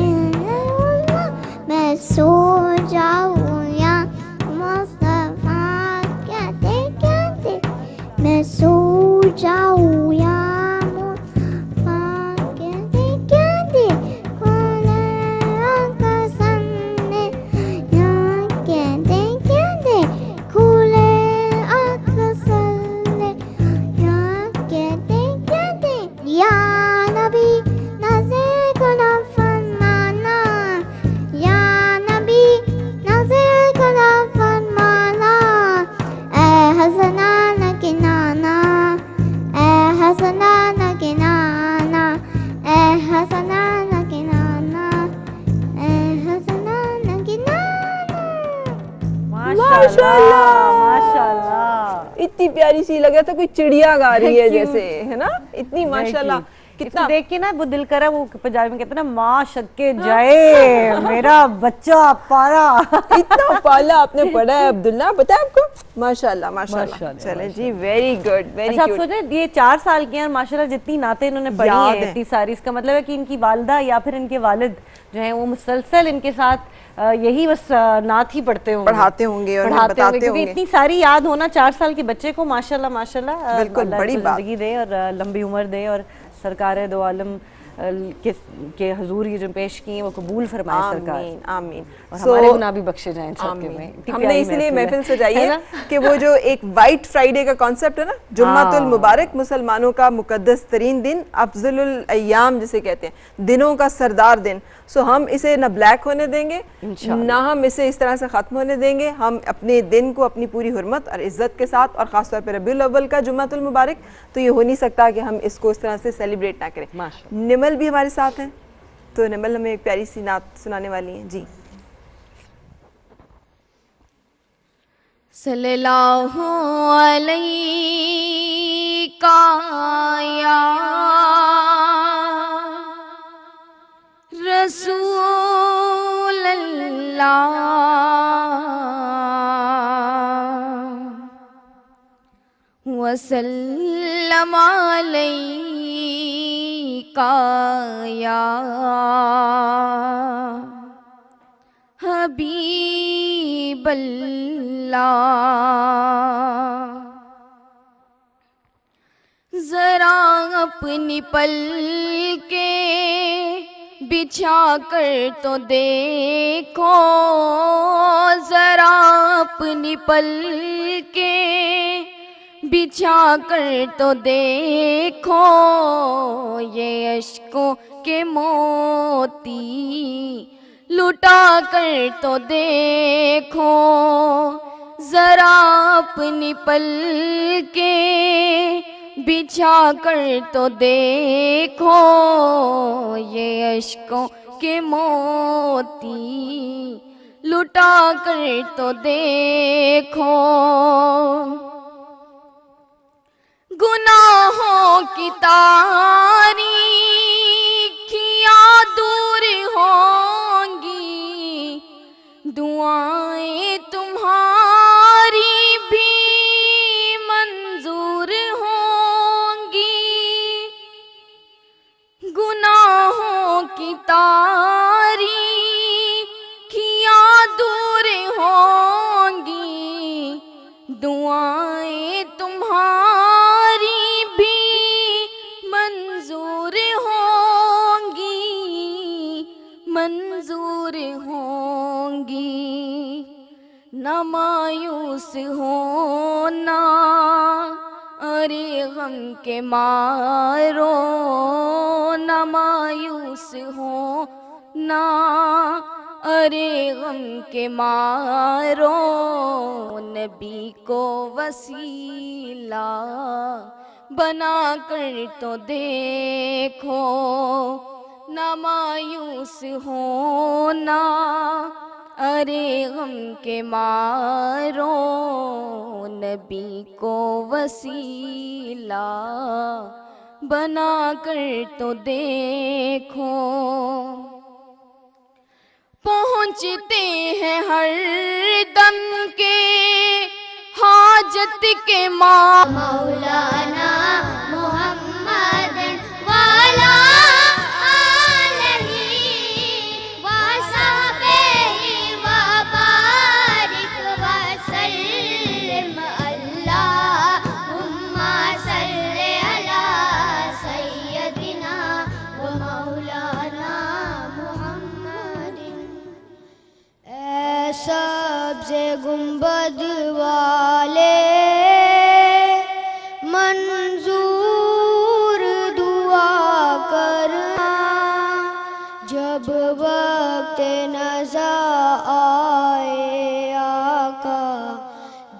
illallah میں سو جاؤں یا مصطفیٰ کہتے کہتے میں سو جاؤں یا مصطفیٰ کہتے کہتے کھولے قسم نے یا کہتے کہتے کھولے قسم نے یا کہتے کہتے یا نبی نظر کنا فرمانا یا نبی نظر کنا فرمانا اے حسنان کے نانا اے حسنان کے نانا اے حسنان کے نانا اے حسنان کے نانا ماشاءاللہ اتنی پیاری سی لگ رہا تھا کوئی چڑیا گا رہی ہے جیسے ہے نا اتنی ماشاءاللہ کتنا دیکھ کے نا وہ دل کرا وہ پنجابی میں کہتے ہیں نا ماں شکے جائے میرا بچہ پارا اتنا پالا آپ نے پڑھا ہے عبداللہ پتہ ہے آپ کو ماشاءاللہ ماشاءاللہ چلیں جی ویری گڈ ویری اچھا آپ کیوٹ سوچیں یہ 4 سال کی ہیں اور ماشاءاللہ جتنی نعتیں انہوں نے پڑھی ہیں اتنی ساری اس کا مطلب ہے کہ ان کی والدہ یا پھر ان کے والد جو ہیں وہ مسلسل ان کے ساتھ یہی بس نعت ہی پڑھتے ہوں پڑھاتے ہوں گے اور پڑھاتے ہوں گے بتاتے کیونکہ ہوں گے اتنی ساری یاد ہونا 4 سال کے بچے کو ماشاءاللہ ماشاءاللہ بالکل اللہ بڑی اس کو بات زندگی دے اور لمبی عمر دے اور سرکار دو عالم کے حضور یہ جو پیش کی ہیں وہ قبول فرمائے سرکار آمین آمین اور ہمارے گناہ بھی بخشے جائیں سب کے میں ہم نے اس لیے محفل سجائی ہے کہ وہ جو ایک وائٹ فرائیڈے کا کانسیپٹ ہے نا جمعۃ المبارک مسلمانوں کا مقدس ترین دن افضل الایام جسے کہتے ہیں دنوں کا سردار دن سو ہم اسے نہ بلیک ہونے دیں گے نہ ہم اسے اس طرح سے ختم ہونے دیں گے ہم اپنے دن کو اپنی پوری حرمت اور عزت کے ساتھ اور خاص طور پہ ربیع الاول کا جمعۃ المبارک تو یہ ہو نہیں سکتا کہ ہم اس کو اس طرح سے سیلیبریٹ نہ کریں نمل بھی ہمارے ساتھ ہیں تو نمل ہمیں ایک پیاری سی نعت سنانے والی ہیں جی صلی اللہ علیہ یا رسول اللہ وسلم علیکا یا حبیب اللہ ذرا اپنی پلکیں بچھا کر تو دیکھو ذرا اپنی پلکیں بچھا کر تو دیکھو یہ اشکوں کے موتی لٹا کر تو دیکھو ذرا اپنی پلکیں بچھا کر تو دیکھو یہ اشکوں کے موتی لٹا کر تو دیکھو گناہوں کی تاریکیاں دور ہوں گی دعائیں تمہاری بھی منظور ہوں گی گناہوں کی تاریکیاں دور ہوں گی دعائیں تمہاری بھی منظور ہوں گی منظور ہوں گی نہ مایوس ہونا ارے غم کے مارو نہ مایوس ہونا ارے غم کے مارو نبی کو وسیلہ بنا کر تو دیکھو نہ مایوس ہونا ارے غم کے مارو نبی کو وسیلہ بنا کر تو دیکھو، پہنچتے ہیں ہر دم کے حاجت کے مولانا محمد والا سبز گنبد والے منظور دعا کرنا، جب وقت نزا آئے آقا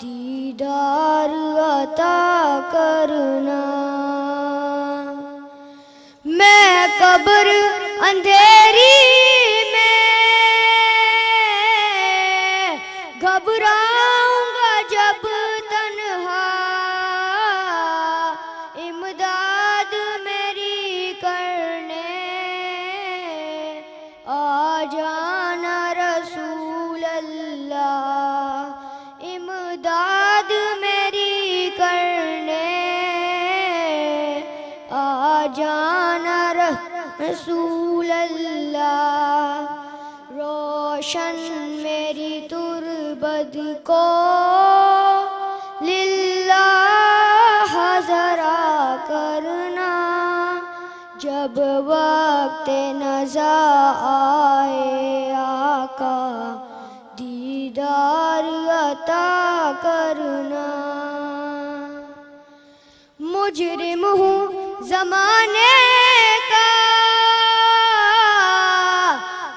دیدار عطا کرنا۔ میں قبر اندھیری گھبراؤں گا جب تنہا، امداد میری کرنے آ جانا رسول اللہ، امداد میری کرنے آ جانا رسول اللہ، روشن میری تربت کو للہ ذرا کرنا، جب وقت نزا آئے آقا دیدار عطا کرنا۔ مجرم ہوں زمانے کا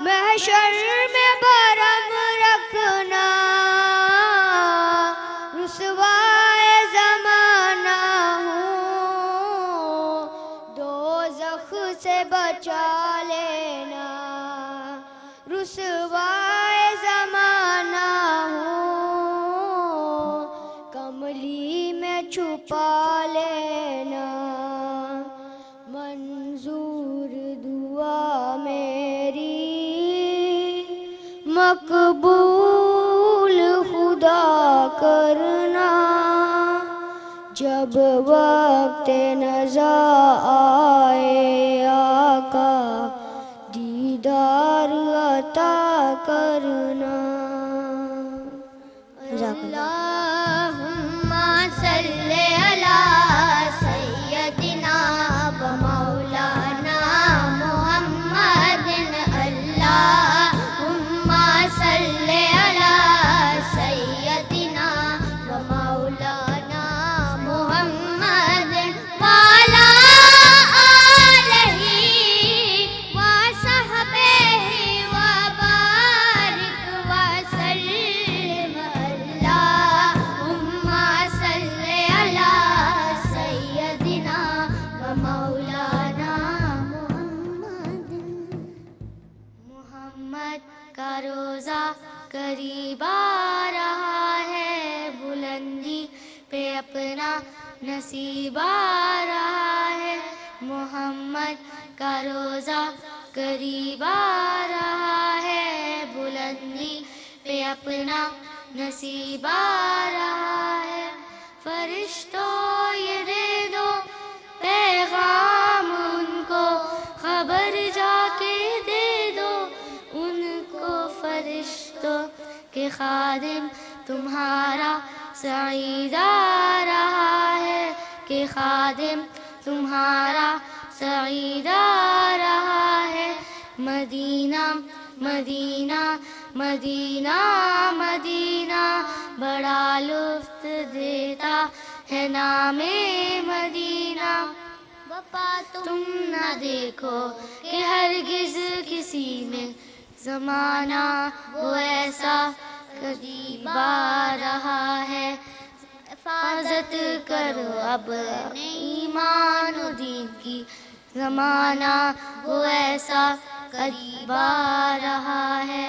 محشر میں بھرم رکھنا، رسوائے زمانہ ہوں دوزخ سے بچا لینا، رسوائے زمانہ ہوں کملی میں چھپا لینا، منظور دعا میری مقبول خدا کرنا، جب وقت نزا آئے آقا دیدار عطا کرنا۔ اللہم صلی علی سیدنا و مولانا محمد، اللہم صلی علی سیدنا و مولانا محمد والا آلہ و صحبہ و بارک وسلم، اللہم صلی علی سیدنا و مولانا محمد۔ محمد کا روزہ قریب آ رہا ہے، بلندی پہ اپنا نصیب آ رہا ہے، محمد کا روزہ قریب آ رہا ہے، بلندی پہ اپنا نصیب آ رہا ہے، فرشتوں یہ دے دو پیغام ان کو، خبر جا کے دے دو ان کو، فرشتوں کے خادم تمہارا سعید آ رہا ہے، کہ خادم تمہارا سعید آ رہا ہے، مدینہ مدینہ مدینہ مدینہ بڑا لطف دیتا ہے نام مدینہ، وفا تم نہ دیکھو کہ ہرگز کسی میں، زمانہ وہ ایسا قریب آ رہا ہے، حفاظت کرو اب ایمان و دین کی، زمانہ وہ ایسا قریب آ رہا ہے،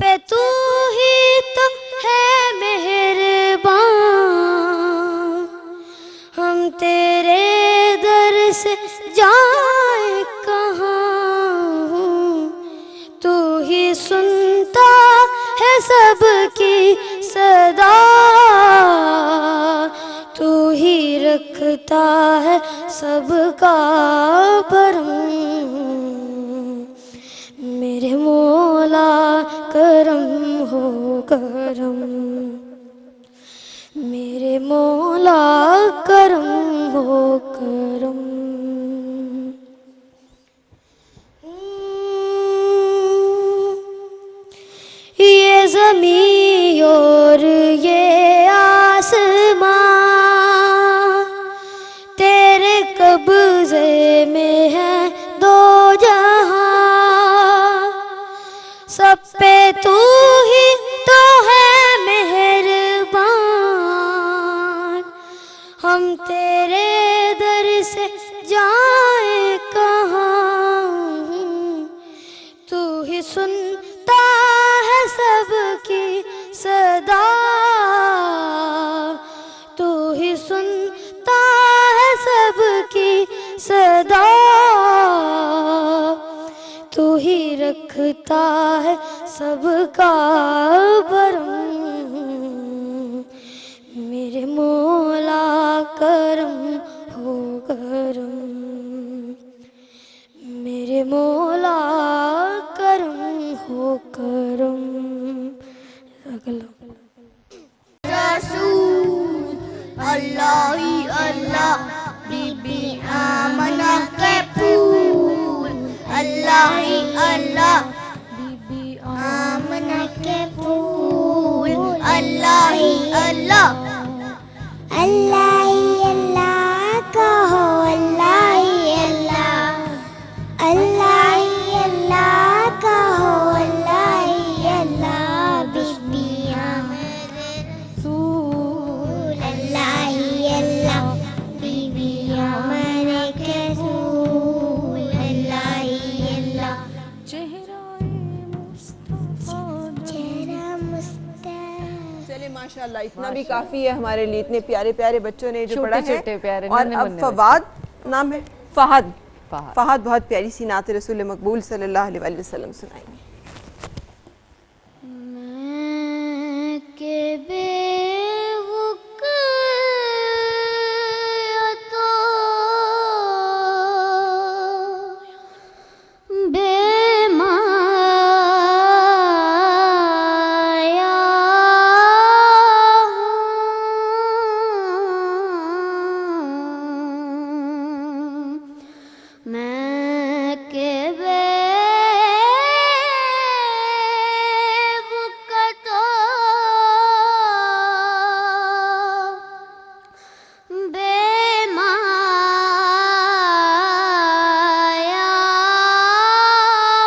پہ تو ہی تو ہے مہربان، ہم تیرے در سے جائیں کہاں، تو ہی سنتا ہے سب کی صدا، تو ہی رکھتا ہے سب کا بھرم، میرے مولا کرم ہو کرم، میرے مولا کرم ہو کرم. یہ زمین اور یہ آسمان تیرے قبضے میں ہے دو جہاں، سب پہ تو ہی تو ہے مہربان، ہم تیرے در سے جائیں کہاں، تو ہی سنتا ہے سب کی صدا، تو ہی سنتا ہے سب کی صدا، تو ہی رکھتا ہے سب کا بھرم، میرے مولا کرم ہو کرم، میرے مولا کرم ہو کرم. رسول اللہ ہی اللہ، بی بی آمنہ کے پھول، اللہ ہی اللہ، بی بی آمنہ کے پھول، اللہ ہی اللہ، اللہ ہی اللہ کہو، اللہ ہی اللہ، اللہ ہی اللہ کہو، اللہ ہی اللہ، بی آمد رسول، اللہ ہی اللہ، بی آمد کے رسول، اللہ ہی اللہ، چہرہ مصطفیٰ. چلے ماشاءاللہ اتنا بھی کافی ہے ہمارے لیے، اتنے پیارے پیارے بچوں نے جو چھوٹے پڑھا ہے. چھوٹے پیارے اور ننھے اب منھے فواد نام ہے، فہد فہد. فہد بہت پیاری سی نعت رسول مقبول صلی اللہ علیہ وآلہ وسلم سنائیں گے. میں کہ بے وقعتو بے مایا ہوں، میں کہ بے وقعتو بے مایا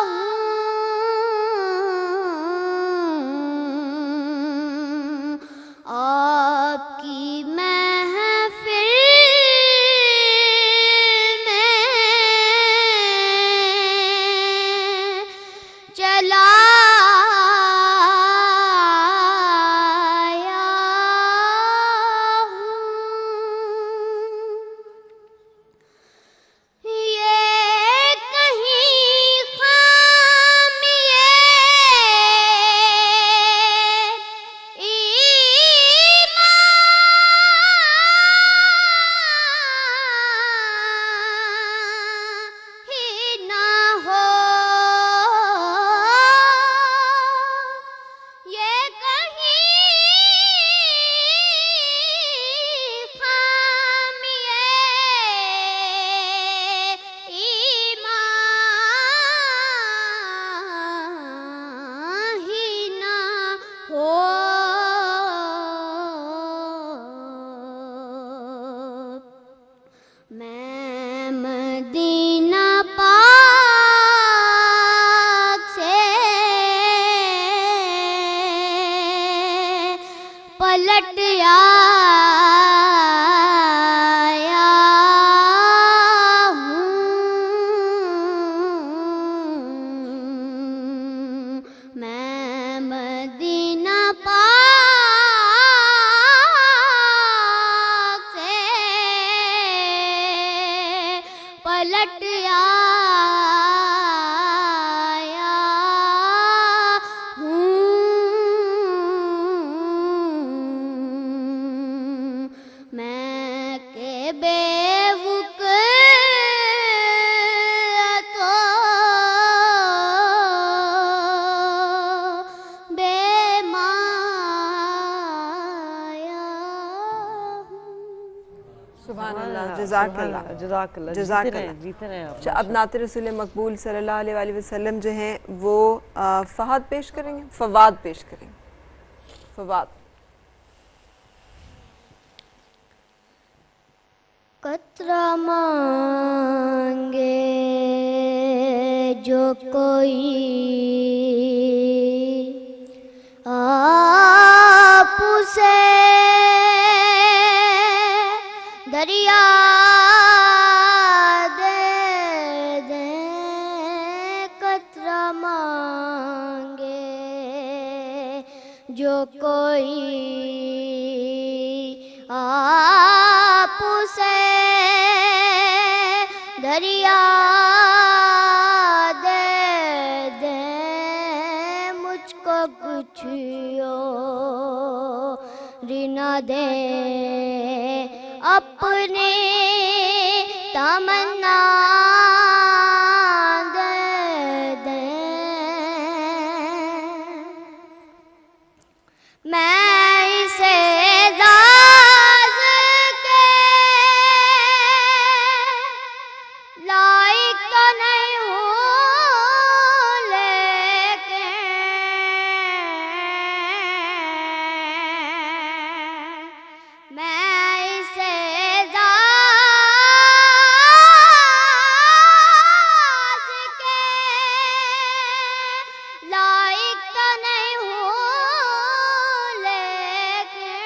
ہوں، آپ کی محفل میں پلٹ آیا ہوں میں کہ بے سبحان اللہ، جزاک اللہ، جزاک اللہ، جزاک جیتے رہیں، اللہ۔ جیتے رہیں آپ۔ اچھا، اب نعت رسول مقبول صلی اللہ علیہ وآلہ وسلم جو ہیں وہ فہد پیش کریں گے، فواد پیش کریں گے، فواد۔ قطرہ مانگے جو کوئی آپ سے دریا دے دیں، قطرہ مانگے جو کوئی آپ سے دریا دے دیں، مجھ کو کچھ اور نہ دے اپنی تمنا دے دیں، میں اسے راز کے لائق تو نہیں ہوں، لیکن میں اسے راز کے لائق تو نہیں ہوں، لیکن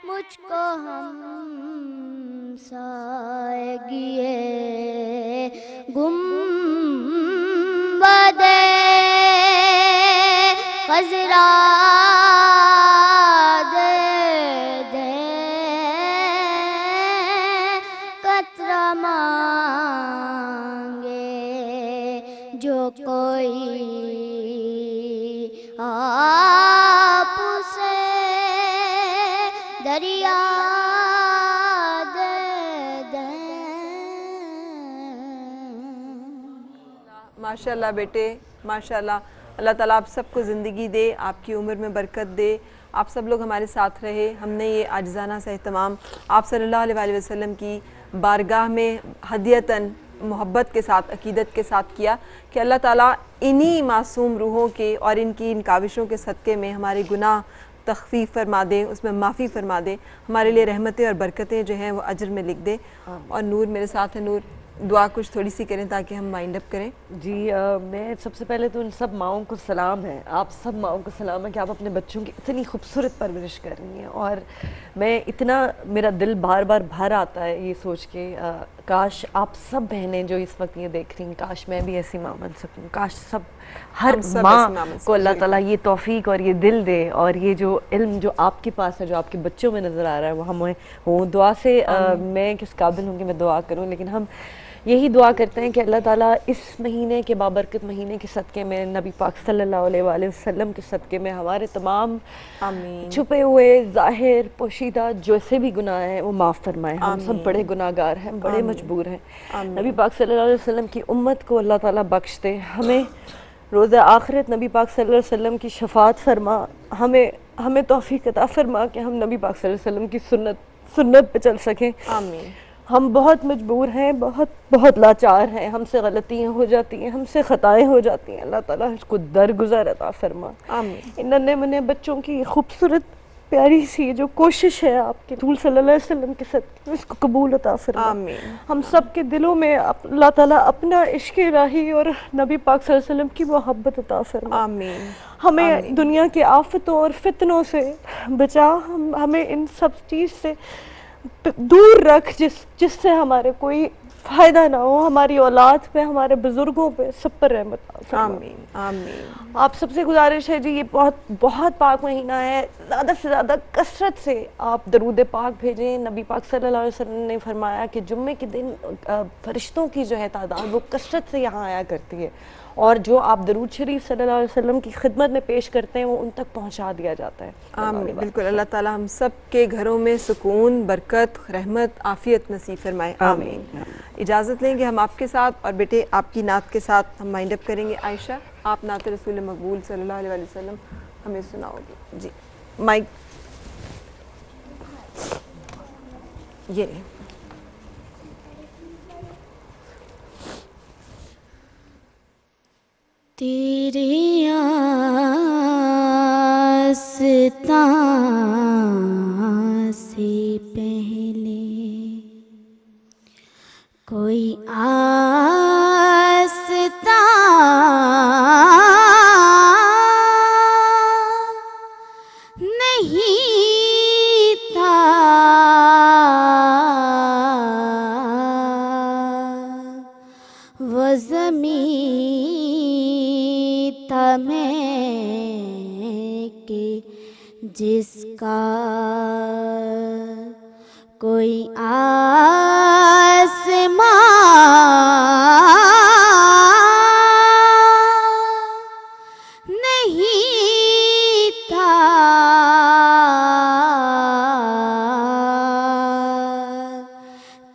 مجھ کو ہمسایگیِ گنبدِ خضرا دے دیں، قطرہ مانگے جو کوئی آپ سے دریا دے دیں۔ ماشاءاللہ بیٹے، ماشاءاللہ، اللہ تعالیٰ آپ سب کو زندگی دے، آپ کی عمر میں برکت دے، آپ سب لوگ ہمارے ساتھ رہے۔ ہم نے یہ عاجزانہ سا اہتمام آپ صلی اللہ علیہ وآلہ وسلم کی بارگاہ میں ہدیتاً محبت کے ساتھ، عقیدت کے ساتھ کیا کہ اللہ تعالیٰ انہی معصوم روحوں کے اور ان کی ان کاوشوں کے صدقے میں ہمارے گناہ تخفیف فرما دے، اس میں معافی فرما دے، ہمارے لیے رحمتیں اور برکتیں جو ہیں وہ اجر میں لکھ دے۔ اور نور میرے ساتھ ہے، نور دعا کچھ تھوڑی سی کریں تاکہ ہم مائنڈ اپ کریں۔ جی میں سب سے پہلے تو ان سب ماؤں کو سلام ہے، آپ سب ماؤں کو سلام ہے کہ آپ اپنے بچوں کی اتنی خوبصورت پرورش کر رہی ہیں، اور میں اتنا میرا دل بار بار بھر آتا ہے یہ سوچ کے کاش آپ سب بہنیں جو اس وقت یہ دیکھ رہی ہیں، کاش میں بھی ایسی ماں بن سکوں، کاش سب ہر ہم سب ماں ایسی ماں بن کو اللہ سکیں۔ تعالیٰ یہ توفیق اور یہ دل دے، اور یہ جو علم جو آپ کے پاس ہے، جو آپ کے بچوں میں نظر آ رہا ہے، وہ ہمیں ہوں دعا سے میں کس قابل ہوں کہ میں دعا کروں، لیکن ہم یہی دعا کرتے ہیں کہ اللہ تعالیٰ اس مہینے کے بابرکت مہینے کے صدقے میں، نبی پاک صلی اللہ علیہ وآلہ وسلم کے صدقے میں ہمارے تمام آمین، چھپے ہوئے ظاہر پوشیدہ جیسے بھی گناہ ہیں وہ معاف فرمائے۔ ہم سب بڑے گناہ گار ہیں، بڑے مجبور ہیں۔ نبی پاک صلی اللہ علیہ وسلم کی امت کو اللہ تعالیٰ بخش دے، ہمیں روز آخرت نبی پاک صلی اللہ علیہ وسلم کی شفاعت فرما، ہمیں توفیق عطا فرما کہ ہم نبی پاک صلی اللہ علیہ وسلم کی سنت پہ چل سکیں۔ آمین۔ ہم بہت مجبور ہیں، بہت لاچار ہیں، ہم سے غلطیاں ہو جاتی ہیں، ہم سے خطائیں ہو جاتی ہیں، اللہ تعالیٰ اس کو درگزر عطا فرما۔ آمین۔ ان ننھے منھے بچوں کی خوبصورت پیاری سی جو کوشش ہے آپ کے رسول صلی اللہ علیہ وسلم کے ساتھ، اس کو قبول عطا فرما۔ آمین۔ ہم سب کے دلوں میں اللہ تعالیٰ اپنا عشق الہی اور نبی پاک صلی اللہ علیہ وسلم کی محبت عطا فرما۔ آمین۔ ہمیں دنیا کے آفتوں اور فتنوں سے بچا، ہمیں ان سب چیز سے دور رکھ جس سے ہمارے کوئی فائدہ نہ ہو ہماری اولاد پہ, ہمارے بزرگوں پہ, سب پر رحمت فرما. آمین آمین. آپ سب سے گزارش ہے جی, یہ بہت بہت پاک مہینہ ہے, زیادہ سے زیادہ کثرت سے آپ درود پاک بھیجیں. نبی پاک صلی اللہ علیہ وسلم نے فرمایا کہ جمعے کے دن فرشتوں کی جو ہے تعداد وہ کثرت سے یہاں آیا کرتی ہے, اور جو آپ درود شریف صلی اللہ علیہ وسلم کی خدمت میں پیش کرتے ہیں وہ ان تک پہنچا دیا جاتا ہے. آمین. بالکل, اللہ تعالیٰ ہم سب کے گھروں میں سکون, برکت, رحمت, عافیت نصیب فرمائے. آمین. اجازت لیں گے ہم آپ کے ساتھ, اور بیٹے آپ کی نعت کے ساتھ ہم مائنڈ اپ کریں گے. عائشہ, آپ نعت رسول مقبول صلی اللہ علیہ وسلم ہمیں سناؤ گے. جی مائک یہ لیں. تیرے آستاں سے پہلے کوئی آستاں نہیں تھا, وہ زمین تھا میں کہ جس کا کوئی آسمان نہیں تھا,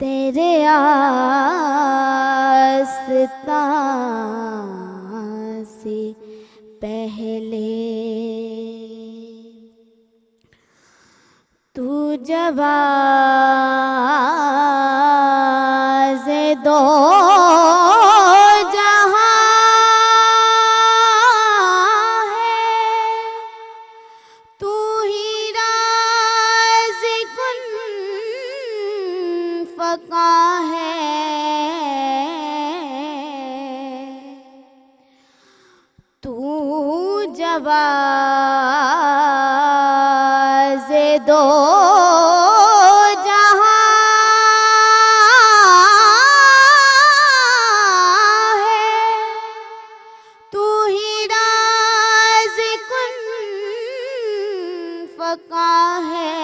تیرے آستاں سے پہلے. تو جواز دو جہاں ہے, تو ہی رازق فقا ہے, تو جواز دو جہاں ہے, تو ہی رازق فقا ہے,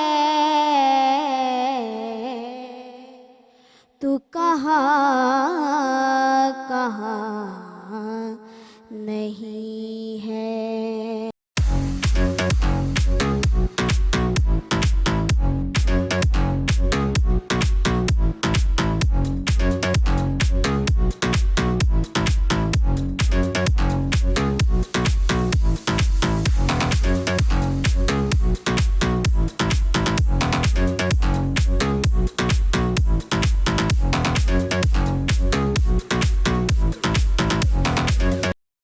تو کہاں